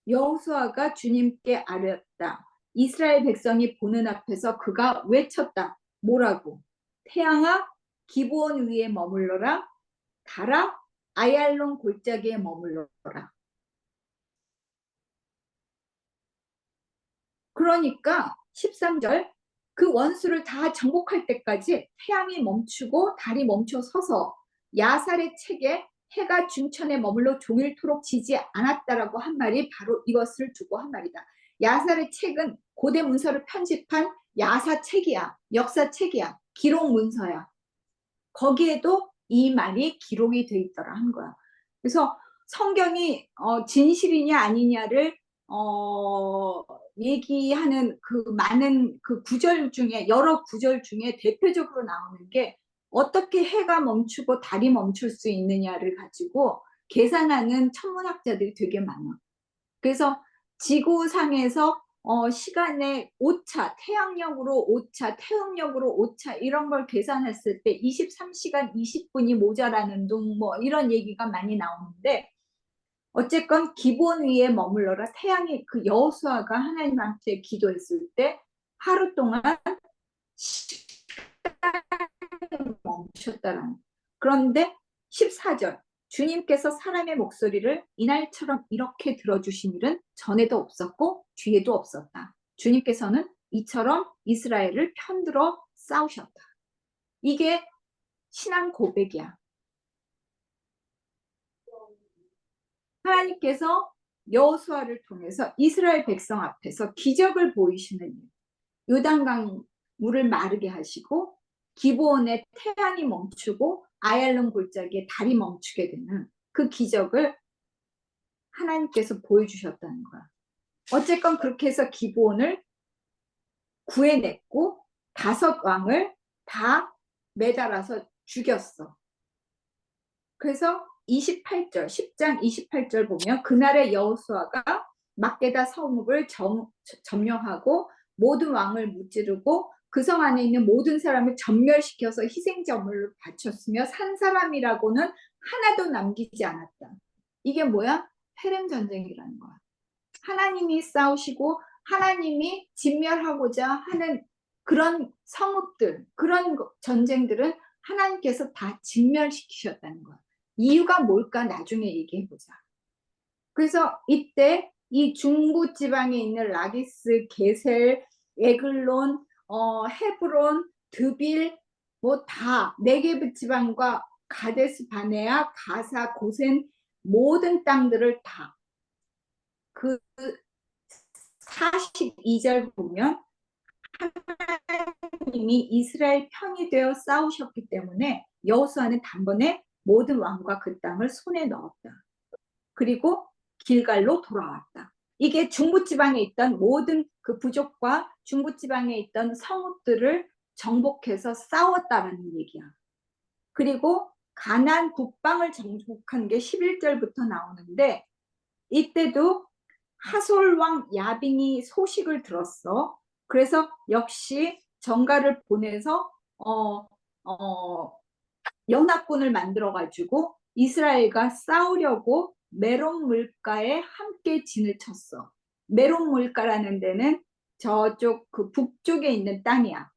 여호수아가 주님께 아뢰었다. 이스라엘 백성이 보는 앞에서 그가 외쳤다. 뭐라고? 태양아 기브온 위에 머물러라. 달아 아얄론 골짜기에 머물러라. 그러니까 13절 그 원수를 다 정복할 때까지 태양이 멈추고 달이 멈춰 서서 야살의 책에 해가 중천에 머물러 종일토록 지지 않았다라고 한 말이 바로 이것을 두고 한 말이다. 야살의 책은 고대 문서를 편집한 야사책이야. 역사책이야. 기록 문서야. 거기에도 이 말이 기록이 돼 있더라 한 거야. 그래서 성경이 진실이냐 아니냐를 얘기하는 그 많은 그 구절 중에 여러 구절 중에 대표적으로 나오는 게 어떻게 해가 멈추고 달이 멈출 수 있느냐를 가지고 계산하는 천문학자들이 되게 많아. 그래서 지구상에서 시간의 오차, 태양력으로 오차, 태음력으로 오차 이런 걸 계산했을 때 23시간 20분이 모자라는 둥 뭐 이런 얘기가 많이 나오는데 어쨌건 기본 위에 머물러라. 태양이 그 여호수아가 하나님한테 기도했을 때 하루 동안 멈췄다라는. 그런데 14절 주님께서 사람의 목소리를 이날처럼 이렇게 들어주신 일은 전에도 없었고 뒤에도 없었다. 주님께서는 이처럼 이스라엘을 편들어 싸우셨다. 이게 신앙 고백이야. 하나님께서 여호수아를 통해서 이스라엘 백성 앞에서 기적을 보이시는 일. 요단강 물을 마르게 하시고 기브온의 태양이 멈추고 아얄론 골짜기에 달이 멈추게 되는 그 기적을 하나님께서 보여주셨다는 거야. 어쨌건 그렇게 해서 기브온을 구해냈고 5왕을 다 매달아서 죽였어. 그래서 28절, 10장 28절 보면 그날의 여호수아가 막게다 성읍을 점령하고 모든 왕을 무찌르고 그 성 안에 있는 모든 사람을 전멸시켜서 희생제물을 바쳤으며 산 사람이라고는 하나도 남기지 않았다. 이게 뭐야? 헤렘 전쟁이라는 거야. 하나님이 싸우시고 하나님이 진멸하고자 하는 그런 성읍들, 그런 전쟁들은 하나님께서 다 진멸시키셨다는 거야. 이유가 뭘까 나중에 얘기해보자. 그래서 이때 이 중부 지방에 있는 라기스, 게셀, 에글론, 헤브론, 드빌 뭐 다 네게브 지방과 가데스 바네아, 가사, 고센 모든 땅들을 다 그 42절 보면 하나님이 이스라엘 편이 되어 싸우셨기 때문에 여호수아는 단번에 모든 왕과 그 땅을 손에 넣었다. 그리고 길갈로 돌아왔다. 이게 중부지방에 있던 모든 그 부족과 중부지방에 있던 성읍들을 정복해서 싸웠다라는 얘기야. 그리고 가나안 북방을 정복한 게 11절부터 나오는데 이때도 하솔 왕 야빈이 소식을 들었어. 그래서 역시 전가를 보내서 연합군을 만들어가지고 이스라엘과 싸우려고 메론 물가에 함께 진을 쳤어. 메론 물가라는 데는 저쪽 그 북쪽에 있는 땅이야.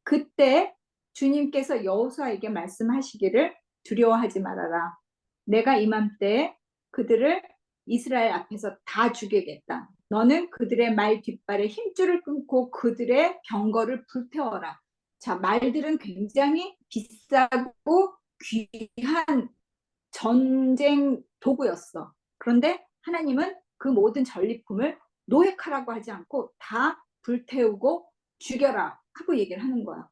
그때 주님께서 여호수아에게 말씀하시기를 두려워하지 말아라. 내가 이맘때 그들을 이스라엘 앞에서 다 죽이겠다. 너는 그들의 말 뒷발에 힘줄을 끊고 그들의 병거를 불태워라. 자, 말들은 굉장히 비싸고 귀한 전쟁 도구였어. 그런데 하나님은 그 모든 전리품을 노획하라고 하지 않고 다 불태우고 죽여라 하고 얘기를 하는 거야.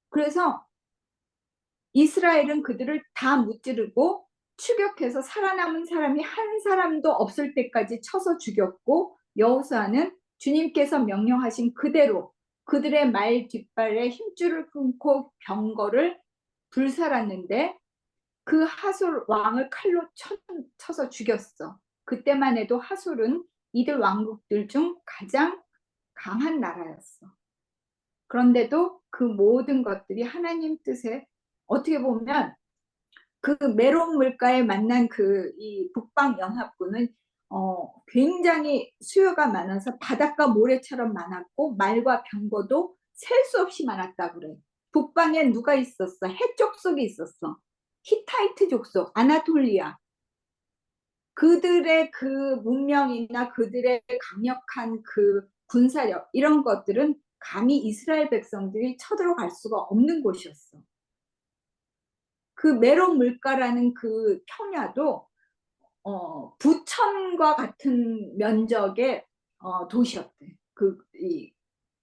그래서 이스라엘은 그들을 다 무찌르고 추격해서 살아남은 사람이 한 사람도 없을 때까지 쳐서 죽였고 여호수아는 주님께서 명령하신 그대로 그들의 말 뒷발에 힘줄을 끊고 병거를 불살았는데 그 하솔 왕을 칼로 쳐서 죽였어. 그때만 해도 하솔은 이들 왕국들 중 가장 강한 나라였어. 그런데도 그 모든 것들이 하나님 뜻에 어떻게 보면 그 메론 물가에 만난 그 이 북방 연합군은 굉장히 수요가 많아서 바닷가 모래처럼 많았고 말과 병거도 셀 수 없이 많았다 그래. 북방에 누가 있었어? 해족속이 있었어. 히타이트 족속, 아나톨리아. 그들의 그 문명이나 그들의 강력한 그 군사력 이런 것들은 감히 이스라엘 백성들이 쳐들어갈 수가 없는 곳이었어. 그 메론 물가라는 그 평야도 부천과 같은 면적의 도시였대.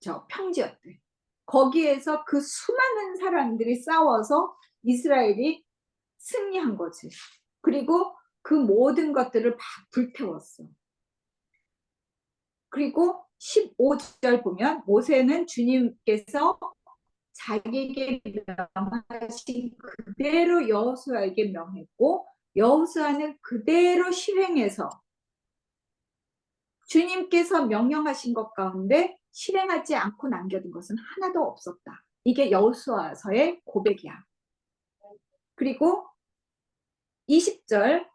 저 평지였대. 거기에서 그 수많은 사람들이 싸워서 이스라엘이 승리한 거지. 그리고 그 모든 것들을 막 불태웠어. 그리고 15절 보면 모세는 주님께서 자기에게 명하신 그대로 여호수아에게 명했고 여호수아는 그대로 실행해서 주님께서 명령하신 것 가운데 실행하지 않고 남겨둔 것은 하나도 없었다. 이게 여호수아서의 고백이야. 그리고 20절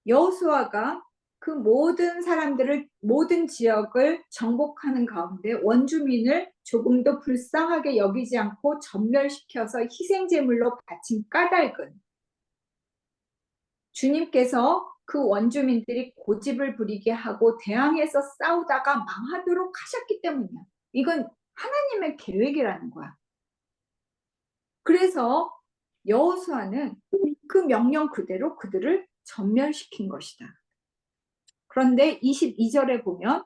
여호수아가 그 모든 사람들을 모든 지역을 정복하는 가운데 원주민을 조금도 불쌍하게 여기지 않고 전멸시켜서 희생제물로 바친 까닭은 주님께서 그 원주민들이 고집을 부리게 하고 대항해서 싸우다가 망하도록 하셨기 때문이야. 이건 하나님의 계획이라는 거야. 그래서 여호수아는 그 명령 그대로 그들을 전멸시킨 것이다. 그런데 22절에 보면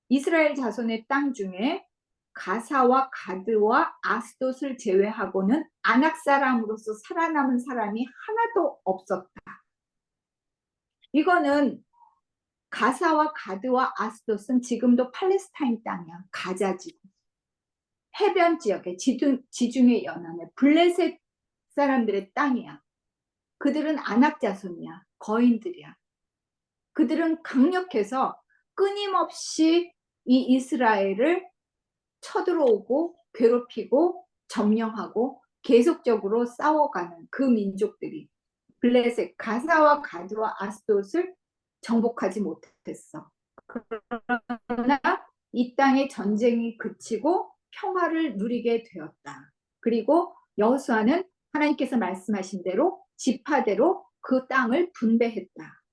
이스라엘 자손의 땅 중에 가사와 가드와 아스돗을 제외하고는 아낙 사람으로서 살아남은 사람이 하나도 없었다. 이거는 가사와 가드와 아스돗은 지금도 팔레스타인 땅이야. 가자지구. 해변 지역에 지중해 연안에 블레셋 사람들의 땅이야. 그들은 아낙 자손이야. 거인들이야. 그들은 강력해서 끊임없이 이 이스라엘을 쳐들어오고 괴롭히고 점령하고 계속적으로 싸워가는 그 민족들이 블레셋, 가사와 가드와 아스돗을 정복하지 못했어. 그러나 이 땅의 전쟁이 그치고 평화를 누리게 되었다. 그리고 여호수아는 하나님께서 말씀하신 대로 지파대로 그 땅을 분배했다.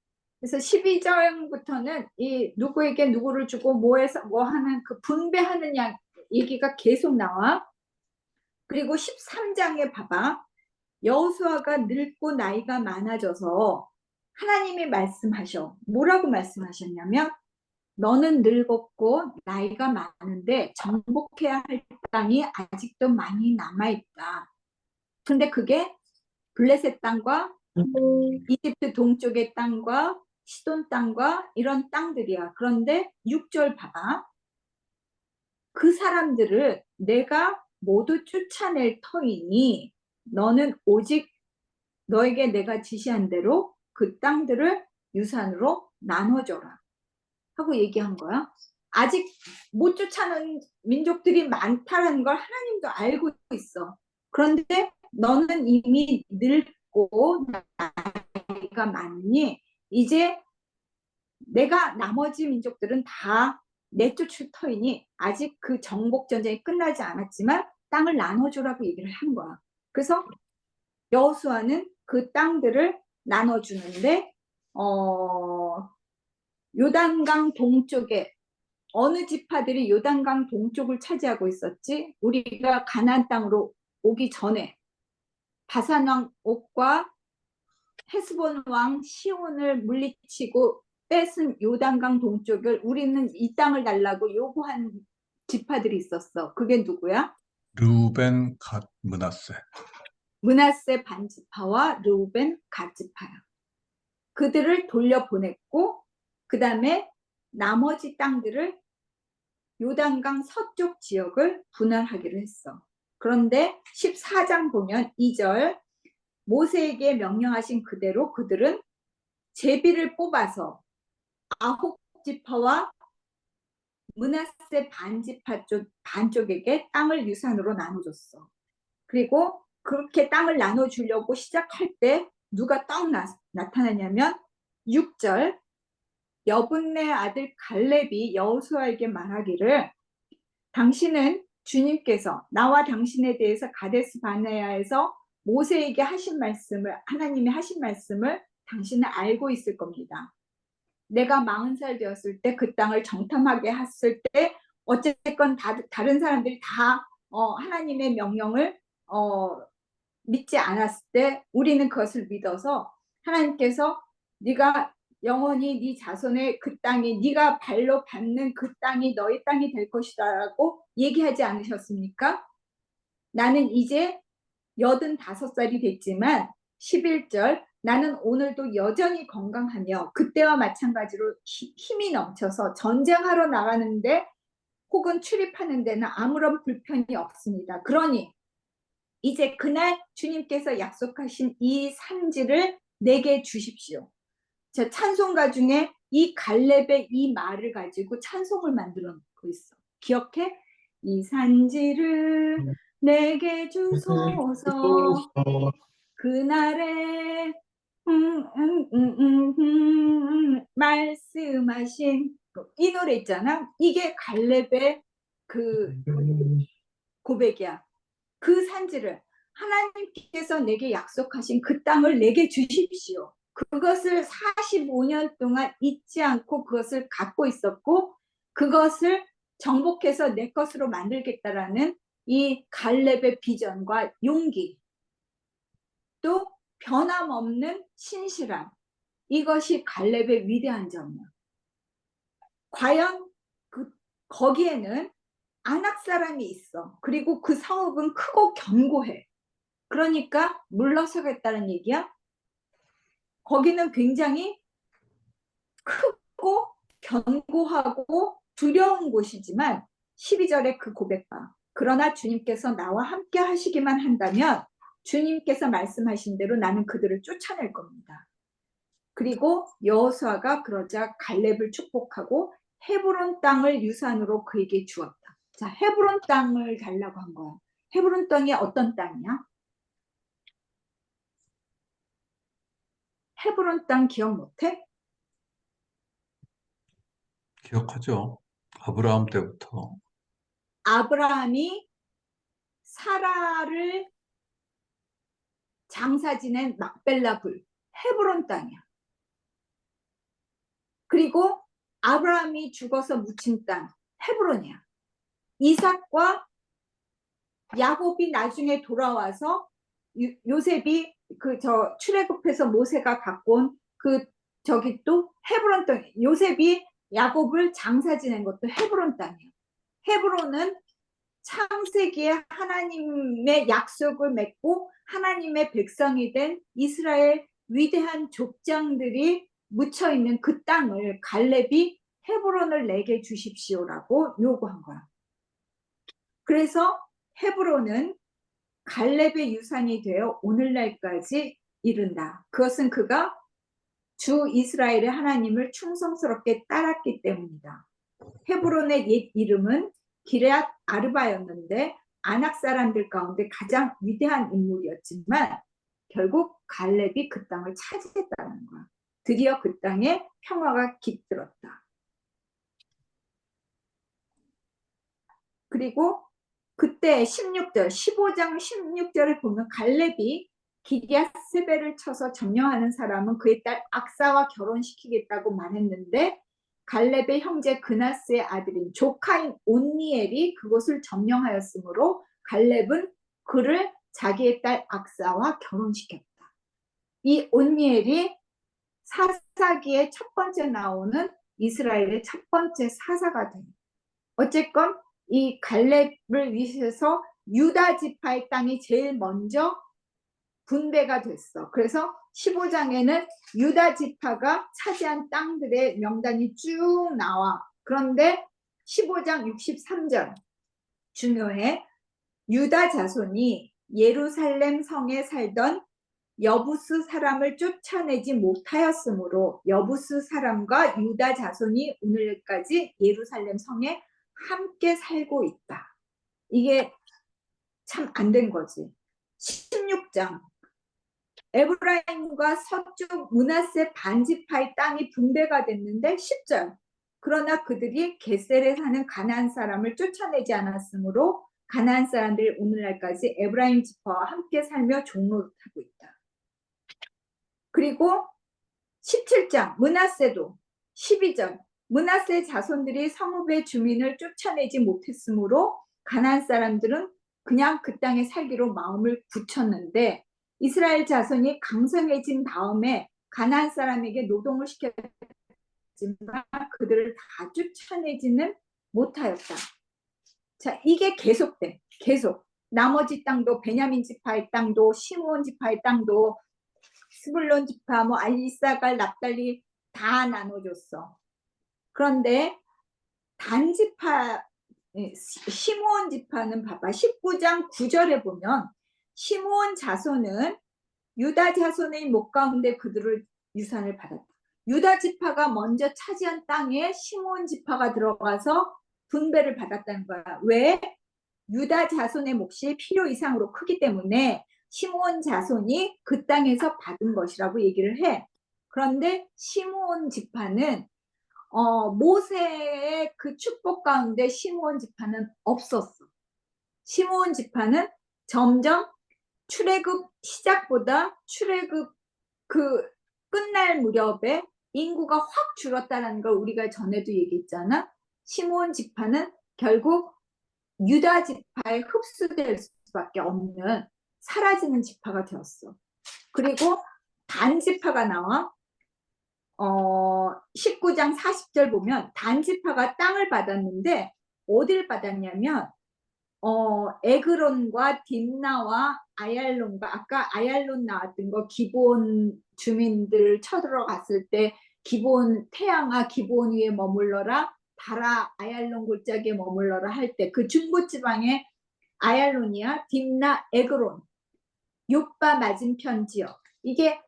그래서 12장부터는 이 누구에게 누구를 주고 뭐해서 뭐 하는 그 분배하는 얘기가 계속 나와. 그리고 13장에 봐봐. 여호수아가 늙고 나이가 많아져서 하나님이 말씀하셔. 뭐라고 말씀하셨냐면 너는 늙었고 나이가 많은데 정복해야 할 땅이 아직도 많이 남아있다. 근데 그게 블레셋 땅과 이집트 동쪽의 땅과 시돈 땅과 이런 땅들이야. 그런데 6절 봐봐. 그 사람들을 내가 모두 쫓아낼 터이니 너는 오직 너에게 내가 지시한 대로 그 땅들을 유산으로 나눠줘라 하고 얘기한 거야. 아직 못 쫓아낸 민족들이 많다는 걸 하나님도 알고 있어. 그런데 너는 이미 늙고 나이가 많으니 이제 내가 나머지 민족들은 다 내쫓을 터이니 아직 그 정복 전쟁이 끝나지 않았지만 땅을 나눠주라고 얘기를 한 거야. 그래서 여호수아는 그 땅들을 나눠주는데 요단강 동쪽에 어느 지파들이 요단강 동쪽을 차지하고 있었지? 우리가 가나안 땅으로 오기 전에 바산 왕 옥과 헤스본 왕 시온을 물리치고 뺏은 요단강 동쪽을 우리는 이 땅을 달라고 요구한 지파들이 있었어. 그게 누구야? 르우벤, 갓, 므낫세. 므낫세 반지파와 르우벤 갓지파야. 그들을 돌려보냈고 그 다음에 나머지 땅들을 요단강 서쪽 지역을 분할하기로 했어. 그런데 14장 보면 2절 모세에게 명령하신 그대로 그들은 제비를 뽑아서 아홉 지파와 므낫세 반쪽에게 땅을 유산으로 나눠줬어. 그리고 그렇게 땅을 나눠주려고 시작할 때 누가 딱 나타나냐면 6절 여분네 아들 갈렙이 여호수아에게 말하기를 당신은 주님께서 나와 당신에 대해서 가데스 바네아에서 모세에게 하신 말씀을 하나님이 하신 말씀을 당신은 알고 있을 겁니다. 내가 40살 되었을 때 그 땅을 정탐하게 했을 때 어쨌건 다른 사람들이 다 하나님의 명령을 믿지 않았을 때 우리는 그것을 믿어서 하나님께서 네가 영원히 네 자손의 그 땅이 네가 발로 밟는 그 땅이 너의 땅이 될 것이다 라고 얘기하지 않으셨습니까? 나는 이제 85살이 됐지만 11절 나는 오늘도 여전히 건강하며 그때와 마찬가지로 힘이 넘쳐서 전쟁하러 나가는데 혹은 출입하는 데는 아무런 불편이 없습니다. 그러니 이제 그날 주님께서 약속하신 이 산지를 내게 주십시오. 저 찬송가 중에 이 갈렙의 이 말을 가지고 찬송을 만들어 놓고 있어. 기억해? 이 산지를 내게 주소서 그날에 말씀하신 이 노래 있잖아. 이게 갈렙의 그 고백이야. 그 산지를 하나님께서 내게 약속하신 그 땅을 내게 주십시오. 그것을 45년 동안 잊지 않고 그것을 갖고 있었고 그것을 정복해서 내 것으로 만들겠다라는 이 갈렙의 비전과 용기 또 변함없는 신실함 이것이 갈렙의 위대한 점이야. 과연 거기에는 아낙 사람이 있어. 그리고 그 성읍은 크고 견고해. 그러니까 물러서겠다는 얘기야. 거기는 굉장히 크고 견고하고 두려운 곳이지만 12절에 그 고백 봐. 그러나 주님께서 나와 함께 하시기만 한다면 주님께서 말씀하신 대로 나는 그들을 쫓아낼 겁니다. 그리고 여호수아가 그러자 갈렙을 축복하고 헤브론 땅을 유산으로 그에게 주었다. 자, 헤브론 땅을 달라고 한 거야. 헤브론 땅이 어떤 땅이야? 헤브론 땅 기억 못해? 기억하죠? 아브라함 때부터. 아브라함이 사라를 장사 지낸 막벨라 불 헤브론 땅이야. 그리고 아브라함이 죽어서 묻힌 땅 헤브론이야. 이삭과 야곱이 나중에 돌아와서 요셉이 출애굽해서 모세가 갖고 온 저기 또 헤브론 땅. 요셉이 야곱을 장사 지낸 것도 헤브론 땅이야. 헤브론은 창세기에 하나님의 약속을 맺고 하나님의 백성이 된 이스라엘 위대한 족장들이 묻혀 있는 그 땅을 갈렙이 헤브론을 내게 주십시오라고 요구한 거야. 그래서 헤브론은 갈렙의 유산이 되어 오늘날까지 이른다. 그것은 그가 주 이스라엘의 하나님을 충성스럽게 따랐기 때문이다. 헤브론의 옛 이름은 기럇 아르바였는데 아낙 사람들 가운데 가장 위대한 인물이었지만 결국 갈렙이 그 땅을 차지했다는 거야. 드디어 그 땅에 평화가 깃들었다. 그리고 그때 16절, 15장 16절을 보면 갈렙이 기럇세벨을 쳐서 점령하는 사람은 그의 딸 악사와 결혼시키겠다고 말했는데 갈렙의 형제 그나스의 아들인 조카인 온니엘이 그곳을 점령하였으므로 갈렙은 그를 자기의 딸 악사와 결혼시켰다. 이 온니엘이 사사기의 첫 번째 나오는 이스라엘의 첫 번째 사사가 돼. 어쨌건 이 갈렙을 위해서 유다 지파의 땅이 제일 먼저 분배가 됐어. 그래서 15장에는 유다 지파가 차지한 땅들의 명단이 쭉 나와. 그런데 15장 63절 중요해. 유다 자손이 예루살렘 성에 살던 여부스 사람을 쫓아내지 못하였으므로 여부스 사람과 유다 자손이 오늘까지 예루살렘 성에 함께 살고 있다. 이게 참 안 된 거지. 16장 에브라임과 서쪽 므낫세 반지파의 땅이 분배가 됐는데 10절 그러나 그들이 겟셀에 사는 가나안 사람을 쫓아내지 않았으므로 가나안 사람들이 오늘날까지 에브라임 지파와 함께 살며 종노릇하고 있다. 그리고 17장 므낫세도 12절 므낫세 자손들이 성읍의 주민을 쫓아내지 못했으므로 가나안 사람들은 그냥 그 땅에 살기로 마음을 굳혔는데 이스라엘 자손이 강성해진 다음에 가나안 사람에게 노동을 시켰지만 그들을 다 쫓아내지는 못하였다. 자, 이게 계속돼. 계속. 나머지 땅도 베냐민 지파의 땅도 시므온 지파의 땅도 스불론 지파, 뭐 이사갈, 납달리 다 나눠줬어. 그런데 단지파 시므온 지파는 봐봐. 19장 9절에 보면 시므온 자손은 유다 자손의 목 가운데 그들을 유산을 받았다. 유다 지파가 먼저 차지한 땅에 시므온 지파가 들어가서 분배를 받았다는 거야. 왜? 유다 자손의 몫이 필요 이상으로 크기 때문에 시므온 자손이 그 땅에서 받은 것이라고 얘기를 해. 그런데 시므온 지파는 모세의 그 축복 가운데 시므온 지파는 없었어. 시므온 지파는 점점 출애굽 시작보다 출애굽 그 끝날 무렵에 인구가 확 줄었다는 걸 우리가 전에도 얘기했잖아. 시므온 지파는 결국 유다 지파에 흡수될 수밖에 없는 사라지는 지파가 되었어. 그리고 단 지파가 나와. 19장 40절 보면 단 지파가 땅을 받았는데 어딜 받았냐면 에그론과 딥나와 아얄론과 아까 아얄론 나왔던 거 기브온 주민들 쳐들어갔을 때 기브온 태양아 기브온 위에 머물러라 달아 아얄론 골짜기에 머물러라 할 때 그 중부지방에 아얄론이야 딥나 에그론 욥바 맞은편 지역 이게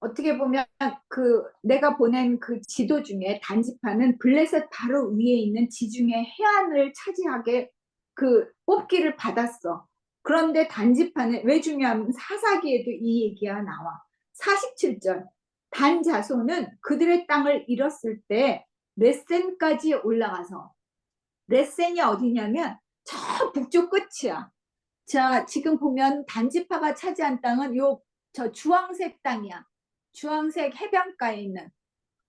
어떻게 보면 그 내가 보낸 그 지도 중에 단지파는 블레셋 바로 위에 있는 지중해 해안을 차지하게 그 뽑기를 받았어. 그런데 단지파는 왜 중요하면 사사기에도 이 얘기가 나와. 47절 단 자손은 그들의 땅을 잃었을 때 레센까지 올라가서 레센이 어디냐면 저 북쪽 끝이야. 자 지금 보면 단지파가 차지한 땅은 요 저 주황색 땅이야. 주황색 해변가에 있는.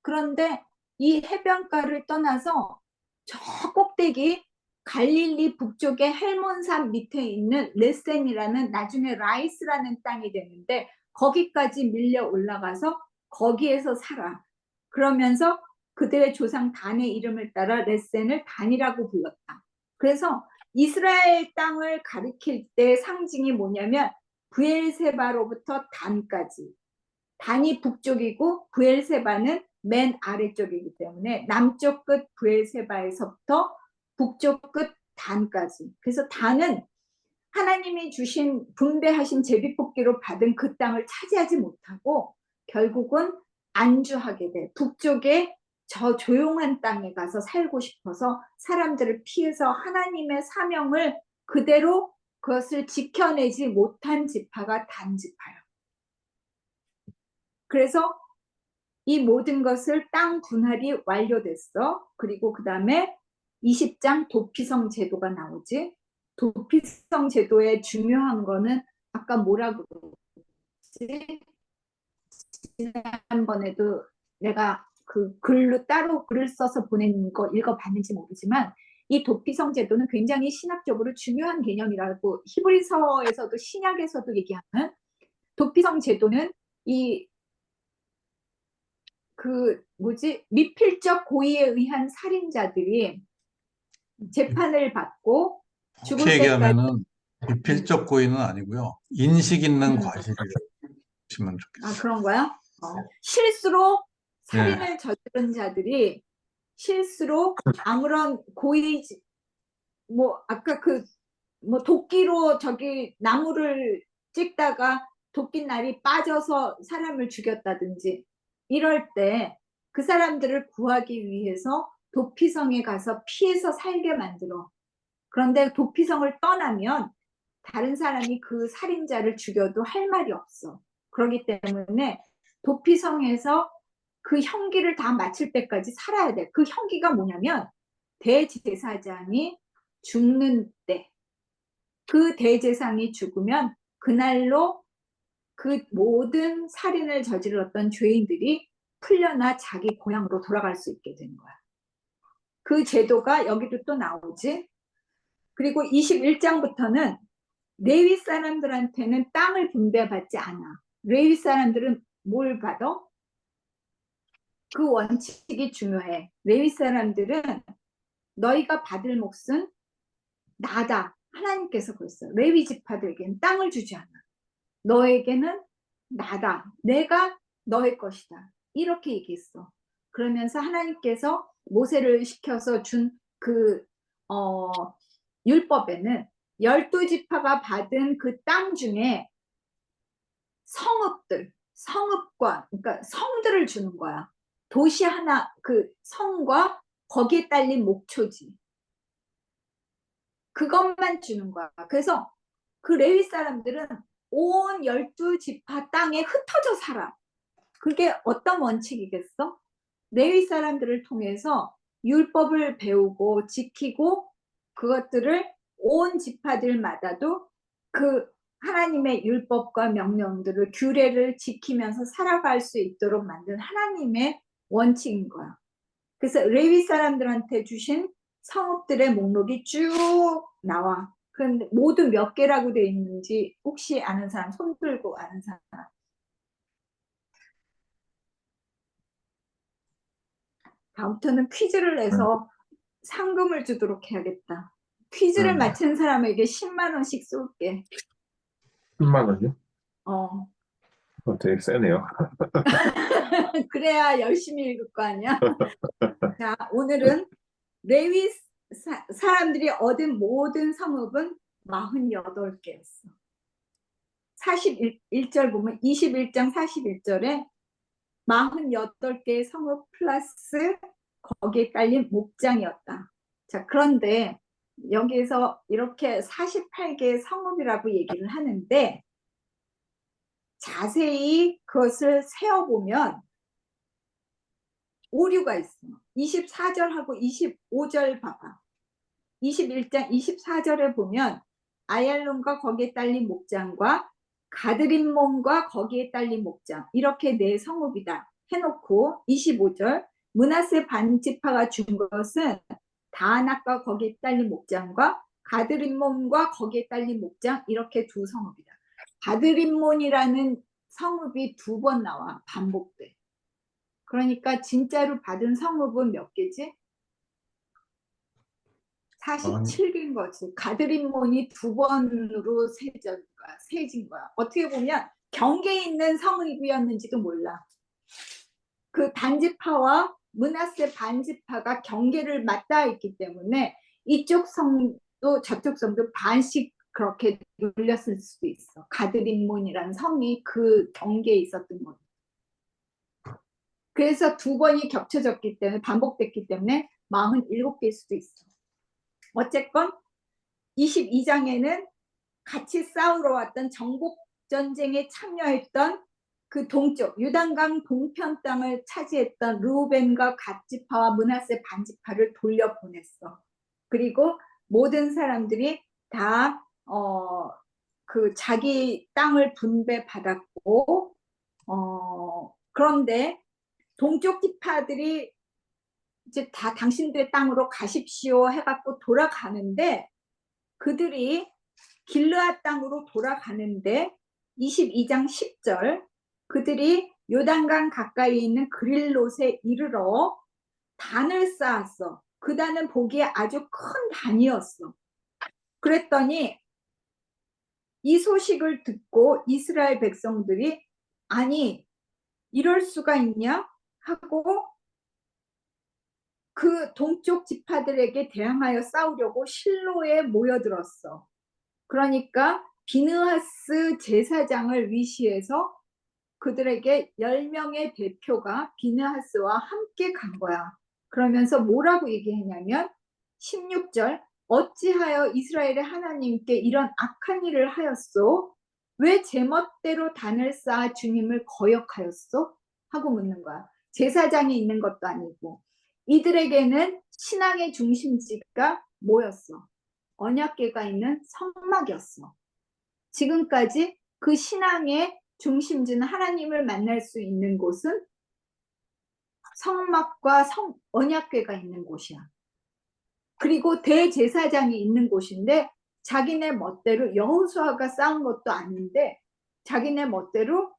그런데 이 해변가를 떠나서 저 꼭대기 갈릴리 북쪽의 헬몬산 밑에 있는 레센이라는 나중에 라이스라는 땅이 되는데 거기까지 밀려 올라가서 거기에서 살아. 그러면서 그들의 조상 단의 이름을 따라 레센을 단이라고 불렀다. 그래서 이스라엘 땅을 가리킬 때 상징이 뭐냐면 브엘세바로부터 단까지 단이 북쪽이고 브엘세바는 맨 아래쪽이기 때문에 남쪽 끝 브엘세바에서부터 북쪽 끝 단까지. 그래서 단은 하나님이 주신 분배하신 제비뽑기로 받은 그 땅을 차지하지 못하고 결국은 안주하게 돼. 북쪽에 저 조용한 땅에 가서 살고 싶어서 사람들을 피해서 하나님의 사명을 그대로 그것을 지켜내지 못한 지파가 단 지파예요. 그래서 이 모든 것을 땅 분할이 완료됐어. 그리고 그 다음에 20장 도피성 제도가 나오지. 도피성 제도의 중요한 거는 아까 뭐라고 그랬지? 지난번에도 내가 그 글로 따로 글을 써서 보낸 거 읽어봤는지 모르지만 이 도피성 제도는 굉장히 신학적으로 중요한 개념이라고 히브리서에서도 신약에서도 얘기하는 도피성 제도는 이 그 뭐지 미필적 고의에 의한 살인자들이 재판을 받고 죽을 그렇게 때까지 얘기하면은 미필적 고의는 아니고요. 인식 있는 음. 과실이라고 보시면 좋겠어요. 아 그런 거야? 실수로 네. 살인을 저지른 자들이 실수로 아무런 고의 뭐 아까 그 뭐 도끼로 저기 나무를 찍다가 도끼날이 빠져서 사람을 죽였다든지 이럴 때 그 사람들을 구하기 위해서 도피성에 가서 피해서 살게 만들어. 그런데 도피성을 떠나면 다른 사람이 그 살인자를 죽여도 할 말이 없어. 그렇기 때문에 도피성에서 그 형기를 다 마칠 때까지 살아야 돼. 그 형기가 뭐냐면 대제사장이 죽는 때 그 대제사장이 죽으면 그날로 그 모든 살인을 저질렀던 죄인들이 풀려나 자기 고향으로 돌아갈 수 있게 되는 거야. 그 제도가 여기도 또 나오지. 그리고 21장부터는 레위 사람들한테는 땅을 분배받지 않아. 레위 사람들은 뭘 받아? 그 원칙이 중요해. 레위 사람들은 너희가 받을 몫은 나다. 하나님께서 그랬어요. 레위 지파들에게는 땅을 주지 않아. 너에게는 나다. 내가 너의 것이다. 이렇게 얘기했어. 그러면서 하나님께서 모세를 시켜서 준 그 율법에는 12지파가 받은 그 땅 중에 성읍들, 성읍과 그러니까 성들을 주는 거야. 도시 하나 그 성과 거기에 딸린 목초지. 그것만 주는 거야. 그래서 그 레위 사람들은 온 12지파 땅에 흩어져 살아. 그게 어떤 원칙이겠어? 레위 사람들을 통해서 율법을 배우고 지키고 그것들을 온 지파들마다도 그 하나님의 율법과 명령들을 규례를 지키면서 살아갈 수 있도록 만든 하나님의 원칙인 거야. 그래서 레위 사람들한테 주신 성읍들의 목록이 쭉 나와. 그런데 모두 몇 개라고 돼 있는지 혹시 아는 사람 손 들고 아는 사람. 다음부터는 퀴즈를 내서 상금을 주도록 해야겠다. 퀴즈를 맞힌 사람에게 10만 원씩 쏠게. 10만 원이요? 되게 세네요. 그래야 열심히 읽을 거 아니야? 자, 오늘은 레위 사람들이 얻은 모든 성읍은 48개였어. 41절 보면 21장 41절에 48개의 성읍 플러스 거기에 깔린 목장이었다. 자, 그런데 여기에서 이렇게 48개의 성읍이라고 얘기를 하는데 자세히 그것을 세어보면 오류가 있어. 24절하고 25절 봐봐. 21장 24절에 보면 아얄론과 거기에 딸린 목장과 가드림몬과 거기에 딸린 목장 이렇게 네 성읍이다 해놓고 25절 므낫세 반지파가 준 것은 다낙과 거기에 딸린 목장과 가드림몬과 거기에 딸린 목장 이렇게 두 성읍이다. 가드림몬이라는 성읍이 2번 나와 반복돼. 그러니까 진짜로 받은 성읍은 몇 개지? 47개인 거지. 가드림몬이 2번으로 세진 거야. 어떻게 보면 경계에 있는 성읍이었는지도 몰라. 그 반지파와 므낫세 반지파가 경계를 맞닿아 있기 때문에 이쪽 성도 저쪽 성도 반씩 그렇게 눌렸을 수도 있어. 가드림몬이라는 성이 그 경계에 있었던 거예요. 그래서 두 번이 겹쳐졌기 때문에 반복됐기 때문에 47개일 수도 있어. 어쨌건 22장에는 같이 싸우러 왔던 정복 전쟁에 참여했던 그 동쪽 요단강 동편 땅을 차지했던 르우벤과 갓지파와 므낫세 반지파를 돌려보냈어. 그리고 모든 사람들이 다 그 자기 땅을 분배받았고 그런데 동쪽 지파들이 이제 다 당신들의 땅으로 가십시오 해갖고 돌아가는데 그들이 길르앗 땅으로 돌아가는데 22장 10절 그들이 요단강 가까이 있는 그릴롯에 이르러 단을 쌓았어. 그 단은 보기에 아주 큰 단이었어. 그랬더니 이 소식을 듣고 이스라엘 백성들이 아니 이럴 수가 있냐 하고 그 동쪽 지파들에게 대항하여 싸우려고 실로에 모여들었어. 그러니까 비느하스 제사장을 위시해서 그들에게 10명의 대표가 비느하스와 함께 간 거야. 그러면서 뭐라고 얘기했냐면 16절 어찌하여 이스라엘의 하나님께 이런 악한 일을 하였소? 왜 제멋대로 단을 쌓아 주님을 거역하였소? 하고 묻는 거야. 제사장이 있는 것도 아니고 이들에게는 신앙의 중심지가 뭐였어? 언약궤가 있는 성막이었어. 지금까지 그 신앙의 중심지는 하나님을 만날 수 있는 곳은 성막과 언약궤가 있는 곳이야. 그리고 대제사장이 있는 곳인데 자기네 멋대로 여호수아가 쌓은 것도 아닌데 자기네 멋대로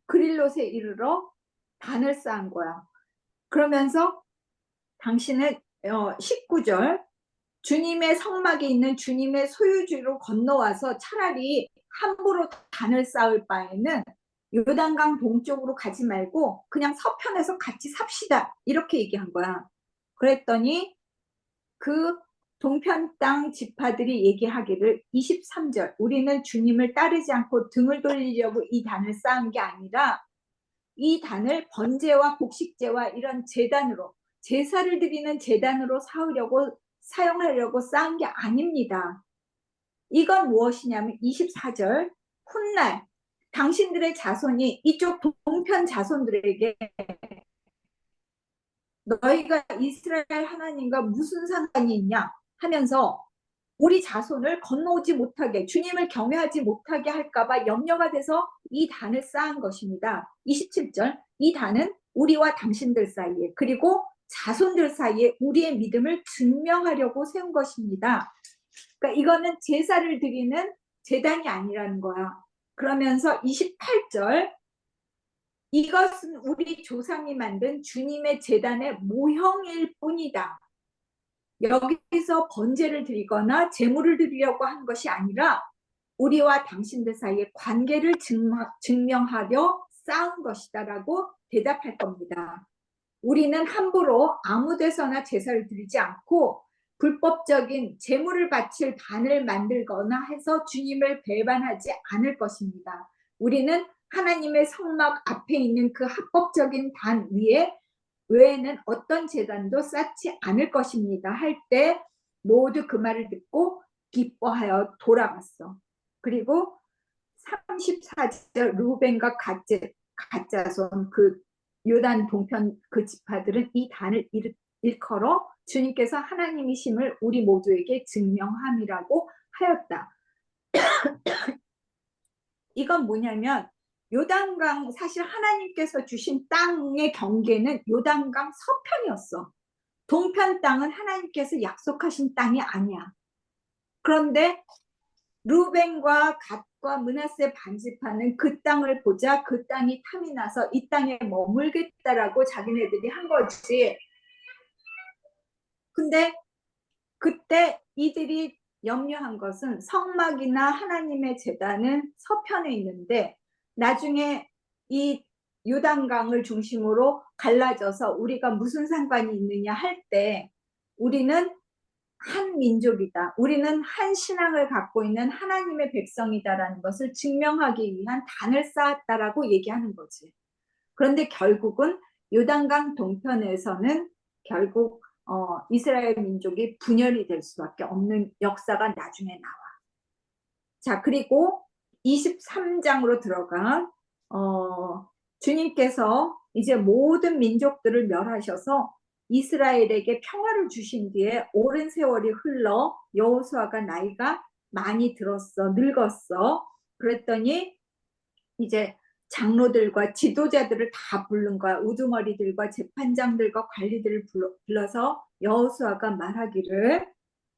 그릴롯에 이르러 단을 쌓은 거야. 그러면서 당신은 19절 주님의 성막에 있는 주님의 소유지로 건너와서 차라리 함부로 단을 쌓을 바에는 요단강 동쪽으로 가지 말고 그냥 서편에서 같이 삽시다 이렇게 얘기한 거야. 그랬더니 그 동편 땅 지파들이 얘기하기를 23절 우리는 주님을 따르지 않고 등을 돌리려고 이 단을 쌓은 게 아니라 이 단을 번제와 곡식제와 이런 제단으로 제사를 드리는 제단으로 사용하려고 쌓은 게 아닙니다. 이건 무엇이냐면 24절 훗날 당신들의 자손이 이쪽 동편 자손들에게 너희가 이스라엘 하나님과 무슨 상관이 있냐 하면서 우리 자손을 건너오지 못하게 주님을 경외하지 못하게 할까봐 염려가 돼서 이 단을 쌓은 것입니다. 27절 이 단은 우리와 당신들 사이에 그리고 자손들 사이에 우리의 믿음을 증명하려고 세운 것입니다. 그러니까 이거는 제사를 드리는 제단이 아니라는 거야. 그러면서 28절 이것은 우리 조상이 만든 주님의 제단의 모형일 뿐이다. 여기서 번제를 드리거나 제물을 드리려고 한 것이 아니라 우리와 당신들 사이의 관계를 증명하려 쌓은 것이다 라고 대답할 겁니다. 우리는 함부로 아무 데서나 제사를 드리지 않고 불법적인 제물을 바칠 단을 만들거나 해서 주님을 배반하지 않을 것입니다. 우리는 하나님의 성막 앞에 있는 그 합법적인 단 외에는 어떤 제단도 쌓지 않을 것입니다. 할 때 모두 그 말을 듣고 기뻐하여 돌아갔어. 그리고 34절 루벤과 갓자손 그 요단 동편 그 지파들은 이 단을 일컬어 주님께서 하나님이심을 우리 모두에게 증명함이라고 하였다. 이건 뭐냐면 요단강 사실 하나님께서 주신 땅의 경계는 요단강 서편이었어. 동편 땅은 하나님께서 약속하신 땅이 아니야. 그런데 루벤과 갓과 므낫세 반지파는 그 땅을 보자 그 땅이 탐이 나서 이 땅에 머물겠다라고 자기네들이 한 거지. 근데 그때 이들이 염려한 것은 성막이나 하나님의 제단은 서편에 있는데 나중에 이 요단강을 중심으로 갈라져서 우리가 무슨 상관이 있느냐 할 때 우리는 한 민족이다. 우리는 한 신앙을 갖고 있는 하나님의 백성이다라는 것을 증명하기 위한 단을 쌓았다라고 얘기하는 거지. 그런데 결국은 요단강 동편에서는 결국 이스라엘 민족이 분열이 될 수밖에 없는 역사가 나중에 나와. 자, 그리고 23장으로 들어가 주님께서 이제 모든 민족들을 멸하셔서 이스라엘에게 평화를 주신 뒤에 오랜 세월이 흘러 여호수아가 나이가 많이 들었어, 늙었어. 그랬더니 이제 장로들과 지도자들을 다 부른 거야. 우두머리들과 재판장들과 관리들을 불러서 여호수아가 말하기를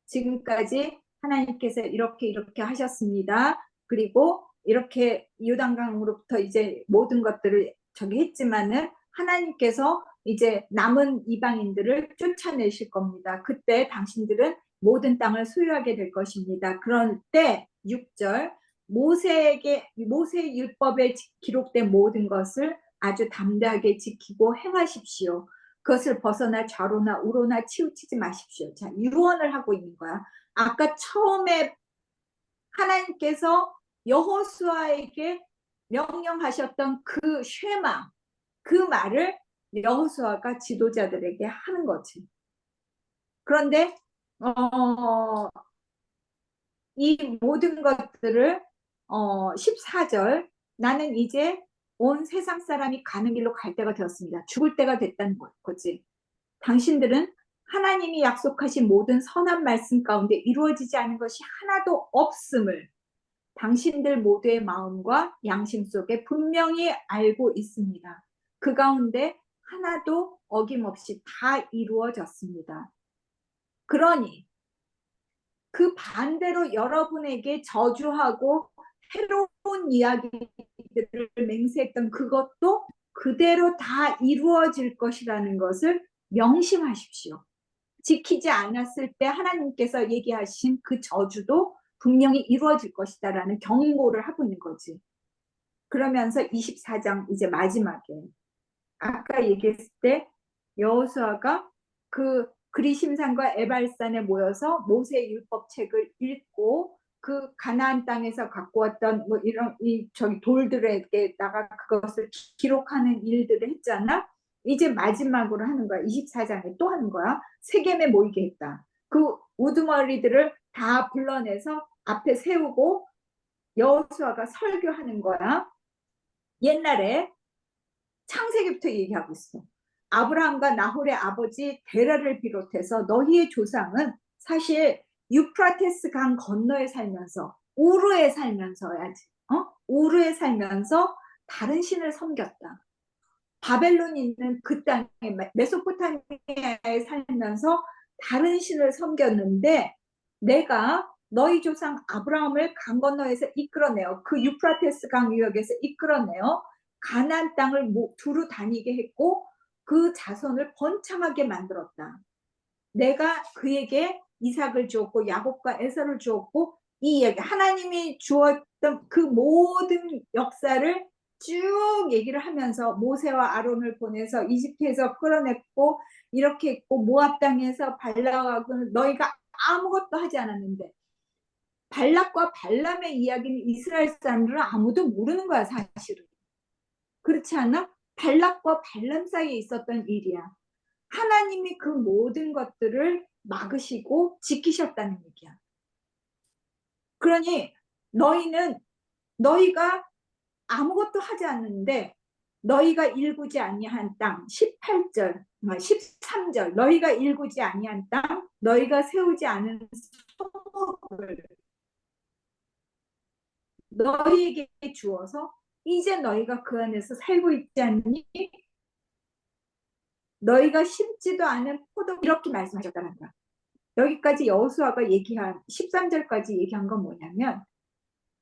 지금까지 하나님께서 이렇게 하셨습니다. 그리고 이렇게 요단강으로부터 이제 모든 것들을 저기 했지만은 하나님께서 이제 남은 이방인들을 쫓아내실 겁니다. 그때 당신들은 모든 땅을 소유하게 될 것입니다. 그럴 때 6절 모세의 율법에 기록된 모든 것을 아주 담대하게 지키고 행하십시오. 그것을 벗어나 좌로나 우로나 치우치지 마십시오. 자, 유언을 하고 있는 거야. 아까 처음에 하나님께서 여호수아에게 명령하셨던 그 쉐마, 그 말을 여호수아가 지도자들에게 하는 거지. 그런데 이 모든 것들을 14절 나는 이제 온 세상 사람이 가는 길로 갈 때가 되었습니다. 죽을 때가 됐다는 거지. 당신들은 하나님이 약속하신 모든 선한 말씀 가운데 이루어지지 않은 것이 하나도 없음을 당신들 모두의 마음과 양심 속에 분명히 알고 있습니다. 그 가운데 하나도 어김없이 다 이루어졌습니다. 그러니 그 반대로 여러분에게 저주하고 해로운 이야기들을 맹세했던 그것도 그대로 다 이루어질 것이라는 것을 명심하십시오. 지키지 않았을 때 하나님께서 얘기하신 그 저주도 분명히 이루어질 것이다라는 경고를 하고 있는 거지. 그러면서 24장 이제 마지막에 아까 얘기했을 때 여호수아가 그 그리심산과 에발산에 모여서 모세의 율법책을 읽고 그 가나안 땅에서 갖고 왔던 뭐 이런 저기 돌들에게다가 그것을 기록하는 일들을 했잖아. 이제 마지막으로 하는 거야. 24장에 또 하는 거야. 세겜에 모이게 했다. 그 우두머리들을 다 불러내서 앞에 세우고 여호수아가 설교하는 거야. 옛날에 창세기부터 얘기하고 있어. 아브라함과 나홀의 아버지 데라를 비롯해서 너희의 조상은 사실 유프라테스 강 건너에 살면서 우르에 살면서야지. 우르에 살면서 다른 신을 섬겼다. 바벨론 있는 그 땅에 메소포타미아에 살면서 다른 신을 섬겼는데 내가 너희 조상 아브라함을 강 건너에서 이끌어내어 그 유프라테스 강 유역에서 이끌어내어 가나안 땅을 두루 다니게 했고 그 자손을 번창하게 만들었다. 내가 그에게 이삭을 주었고 야곱과 에서를 주었고 이 얘기 하나님이 주었던 그 모든 역사를 쭉 얘기를 하면서 모세와 아론을 보내서 이집트에서 끌어냈고 이렇게 했고 모압 땅에서 발락하고 너희가 아무것도 하지 않았는데 발락과 발람의 이야기는 이스라엘 사람들은 아무도 모르는 거야 사실은. 그렇지 않아? 발락과 발람 사이에 있었던 일이야. 하나님이 그 모든 것들을 막으시고 지키셨다는 얘기야. 그러니 너희가 아무것도 하지 않는데 너희가 일구지 아니한 땅 18절 13절 너희가 일구지 아니한 땅 너희가 세우지 않은 성읍을 너희에게 주어서 이제 너희가 그 안에서 살고 있지 않니? 너희가 심지도 않은 포도 이렇게 말씀하셨다는 거야. 여기까지 여호수아가 얘기한 13절까지 얘기한 건 뭐냐면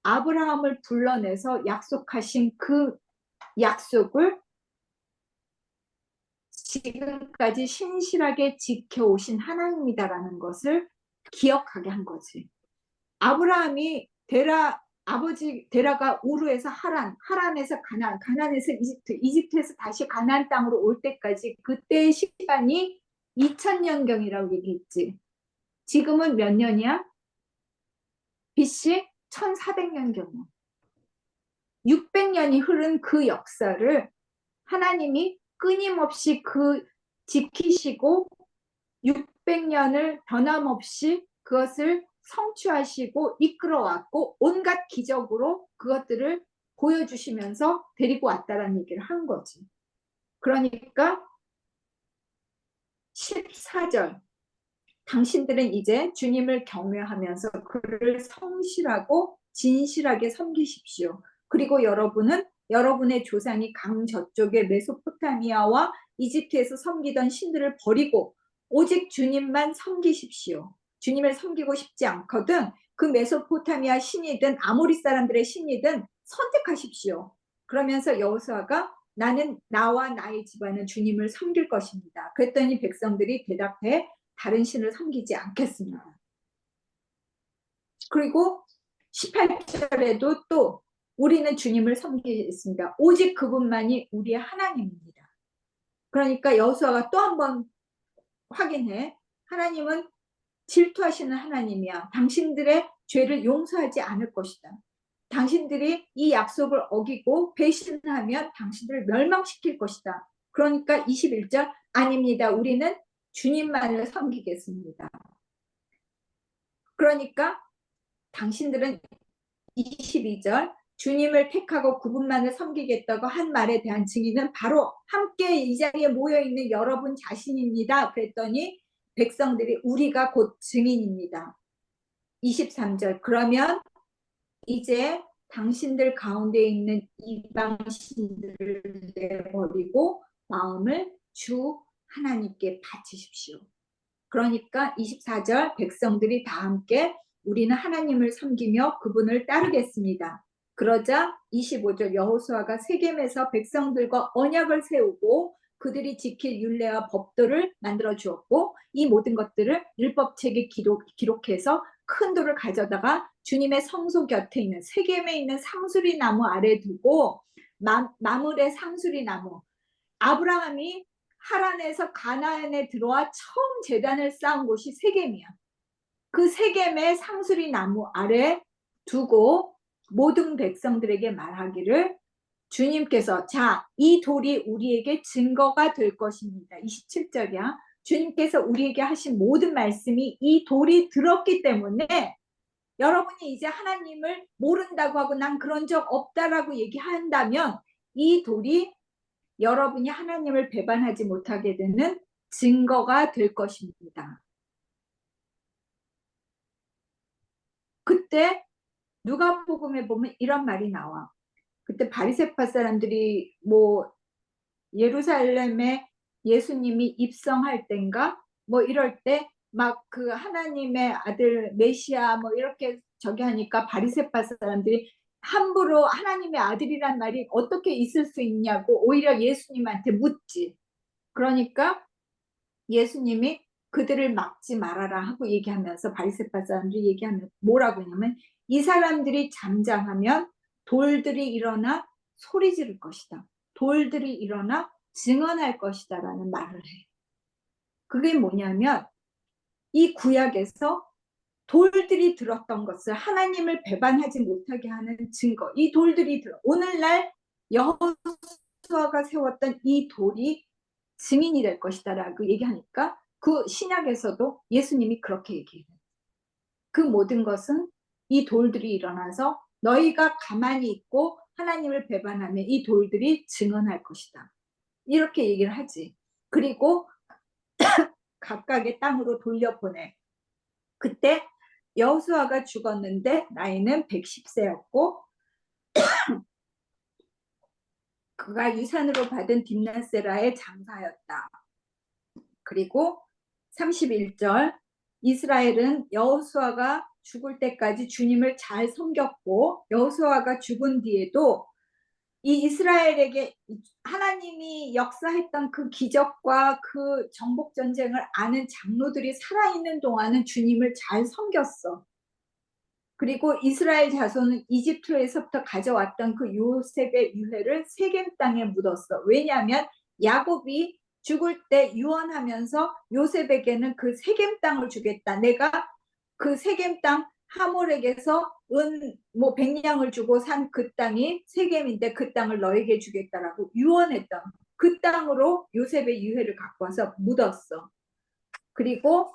아브라함을 불러내서 약속하신 그 약속을 지금까지 신실하게 지켜오신 하나님이다라는 것을 기억하게 한 거지. 아브라함이 아버지 데라가 우르에서 하란에서 가나안, 가나안에서 이집트, 이집트에서 다시 가나안 땅으로 올 때까지 그때의 시간이 2000년경이라고 얘기했지. 지금은 몇 년이야? BC 1400년경이야. 600년이 흐른 그 역사를 하나님이 끊임없이 지키시고 600년을 변함없이 그것을 성취하시고 이끌어왔고 온갖 기적으로 그것들을 보여주시면서 데리고 왔다라는 얘기를 한 거지. 그러니까 14절 당신들은 이제 주님을 경외하면서 그를 성실하고 진실하게 섬기십시오. 그리고 여러분은 여러분의 조상이 강 저쪽의 메소포타미아와 이집트에서 섬기던 신들을 버리고 오직 주님만 섬기십시오. 주님을 섬기고 싶지 않거든 그 메소포타미아 신이든 아모리 사람들의 신이든 선택하십시오. 그러면서 여호수아가 나는 나와 나의 집안은 주님을 섬길 것입니다. 그랬더니 백성들이 대답해 다른 신을 섬기지 않겠습니다. 그리고 18절에도 또 우리는 주님을 섬기겠습니다. 오직 그분만이 우리의 하나님입니다. 그러니까 여호수아가 또 한 번 확인해. 하나님은 질투하시는 하나님이야. 당신들의 죄를 용서하지 않을 것이다. 당신들이 이 약속을 어기고 배신하면 당신들을 멸망시킬 것이다. 그러니까 21절 아닙니다. 우리는 주님만을 섬기겠습니다. 그러니까 당신들은 22절 주님을 택하고 그분만을 섬기겠다고 한 말에 대한 증인은 바로 함께 이 자리에 모여있는 여러분 자신입니다. 그랬더니 백성들이 우리가 곧 증인입니다. 23절 그러면 이제 당신들 가운데 있는 이방 신들을 내버리고 마음을 주 하나님께 바치십시오. 그러니까 24절 백성들이 다 함께 우리는 하나님을 섬기며 그분을 따르겠습니다. 그러자 25절 여호수아가 세겜에서 백성들과 언약을 세우고 그들이 지킬 율례와 법도를 만들어 주었고 이 모든 것들을 율법책에 기록해서 큰 돌을 가져다가 주님의 성소 곁에 있는 세겜에 있는 상수리 나무 아래 두고 마물의 상수리 나무 아브라함이 하란에서 가나안에 들어와 처음 제단을 쌓은 곳이 세겜이야. 그 세겜의 상수리 나무 아래 두고 모든 백성들에게 말하기를 주님께서 자, 이 돌이 우리에게 증거가 될 것입니다. 27절이야. 주님께서 우리에게 하신 모든 말씀이 이 돌이 들었기 때문에 여러분이 이제 하나님을 모른다고 하고 난 그런 적 없다라고 얘기한다면 이 돌이 여러분이 하나님을 배반하지 못하게 되는 증거가 될 것입니다. 그때 누가복음에 보면 이런 말이 나와. 그때 바리새파 사람들이 뭐 예루살렘에 예수님이 입성할 땐가 뭐 이럴 때 막 그 하나님의 아들 메시아 뭐 이렇게 저기 하니까 바리새파 사람들이 함부로 하나님의 아들이란 말이 어떻게 있을 수 있냐고 오히려 예수님한테 묻지. 그러니까 예수님이 그들을 막지 말아라 하고 얘기하면서 바리새파 사람들이 얘기하면 뭐라고 하냐면 이 사람들이 잠잠하면 돌들이 일어나 소리 지를 것이다. 돌들이 일어나 증언할 것이다 라는 말을 해. 그게 뭐냐면 이 구약에서 돌들이 들었던 것을 하나님을 배반하지 못하게 하는 증거. 이 돌들이 오늘날 여호수아가 세웠던 이 돌이 증인이 될 것이다 라고 얘기하니까 그 신약에서도 예수님이 그렇게 얘기해요. 그 모든 것은 이 돌들이 일어나서 너희가 가만히 있고 하나님을 배반하면 이 돌들이 증언할 것이다. 이렇게 얘기를 하지. 그리고 각각의 땅으로 돌려보내. 그때 여호수아가 죽었는데 나이는 110세였고 그가 유산으로 받은 딥나세라의 장사였다. 그리고 31절 이스라엘은 여호수아가 죽을 때까지 주님을 잘 섬겼고 여호수아가 죽은 뒤에도 이 이스라엘에게 하나님이 역사했던 그 기적과 그 정복 전쟁을 아는 장로들이 살아있는 동안은 주님을 잘 섬겼어. 그리고 이스라엘 자손은 이집트에서부터 가져왔던 그 요셉의 유해를 세겜 땅에 묻었어. 왜냐하면 야곱이 죽을 때 유언하면서 요셉에게는 그 세겜 땅을 주겠다. 내가 그 세겜 땅 하몰에게서 뭐 100냥을 주고 산 그 땅이 세겜인데 그 땅을 너에게 주겠다라고 유언했던 그 땅으로 요셉의 유해를 갖고 와서 묻었어. 그리고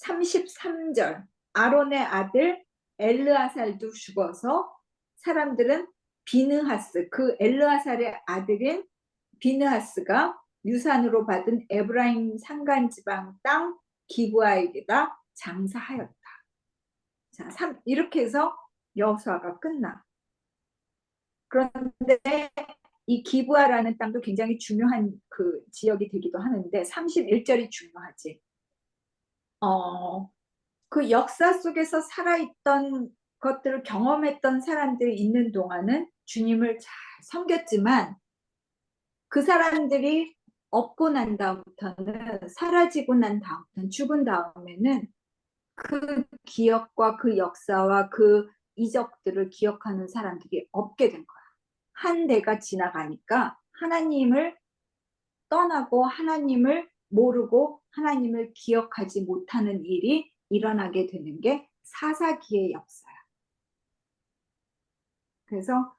33절 아론의 아들 엘르아살도 죽어서 사람들은 비느하스, 그 엘르아살의 아들인 비느하스가 유산으로 받은 에브라임 산간지방 땅 기브아에게다 장사하였다. 자, 이렇게 해서 여호수아가 끝나. 그런데 이 기브아라는 땅도 굉장히 중요한 그 지역이 되기도 하는데 31절이 중요하지. 그 역사 속에서 살아있던 것들을 경험했던 사람들이 있는 동안은 주님을 잘 섬겼지만 그 사람들이 없고 난 다음부터는 사라지고 난 다음부터는 죽은 다음에는 그 기억과 그 역사와 그 이적들을 기억하는 사람들이 없게 된 거야. 한 대가 지나가니까 하나님을 떠나고 하나님을 모르고 하나님을 기억하지 못하는 일이 일어나게 되는 게 사사기의 역사야. 그래서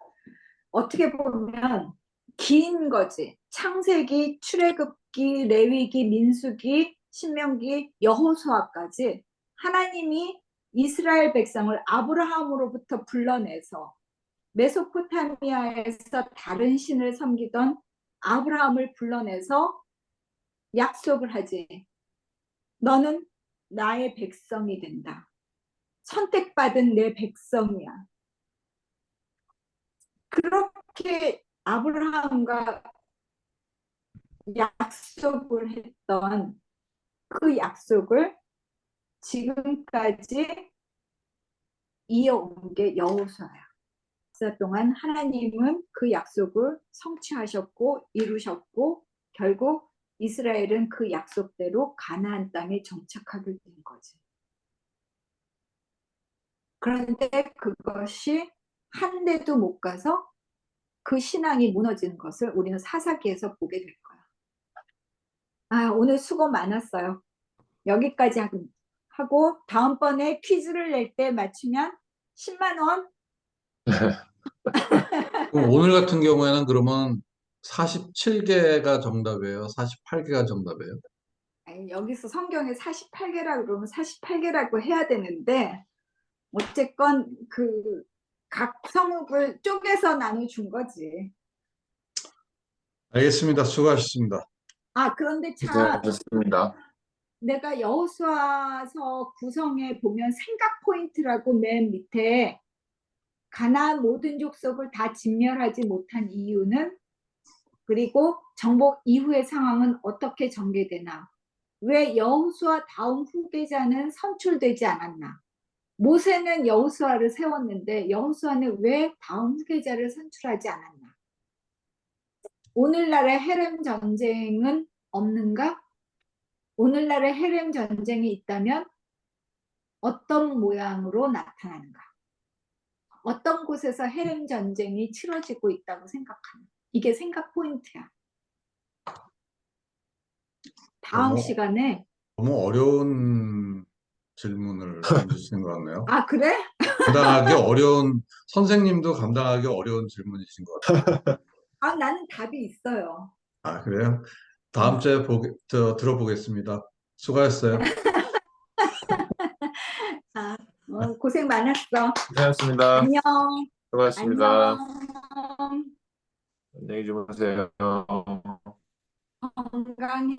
어떻게 보면 긴 거지. 창세기, 출애굽기, 레위기, 민수기, 신명기, 여호수아까지 하나님이 이스라엘 백성을 아브라함으로부터 불러내서 메소포타미아에서 다른 신을 섬기던 아브라함을 불러내서 약속을 하지. 너는 나의 백성이 된다. 선택받은 내 백성이야. 그렇게 아브라함과 약속을 했던 그 약속을 지금까지 이어온 게 여호수아야. 역사 동안 하나님은 그 약속을 성취하셨고 이루셨고 결국 이스라엘은 그 약속대로 가나안 땅에 정착하게 된 거지. 그런데 그것이 한 대도 못 가서 그 신앙이 무너지는 것을 우리는 사사기에서 보게 될 거야. 아, 오늘 수고 많았어요. 여기까지 하고 다음번에 퀴즈를 낼 때 맞추면 10만 원. 그럼 오늘 같은 경우에는 그러면 47개가 정답이에요? 48개가 정답이에요? 아니, 여기서 성경에 48개라고 그러면 48개라고 해야 되는데 어쨌건 그 각 성읍을 쪼개서 나눠준 거지. 알겠습니다. 수고하셨습니다. 아, 그런데 참 고생하셨습니다. 내가 여호수아서 구성에 보면 생각 포인트라고 맨 밑에 가나안 모든 족속을 다 진멸하지 못한 이유는 그리고 정복 이후의 상황은 어떻게 전개되나 왜 여호수아 다음 후계자는 선출되지 않았나 모세는 여호수아를 세웠는데 여호수아는 왜 다음 후계자를 선출하지 않았나 오늘날의 헤렘 전쟁은 없는가? 오늘날의 헤렘 전쟁이 있다면 어떤 모양으로 나타나는가? 어떤 곳에서 헤렘 전쟁이 치러지고 있다고 생각하나? 이게 생각 포인트야. 다음 너무, 시간에 너무 어려운 질문을 던지시는 것 같네요. 아 그래? 감당하기 어려운, 선생님도 감당하기 어려운 질문이신 것 같아요. 아 나는 답이 있어요. 아, 그래요? 다음 주에 들어보겠습니다. 수고하셨어요. 아, 고생 많았어. 고생하셨습니다. 안녕. 수고하셨습니다. 안녕. 안녕히 주무세요. 건강해.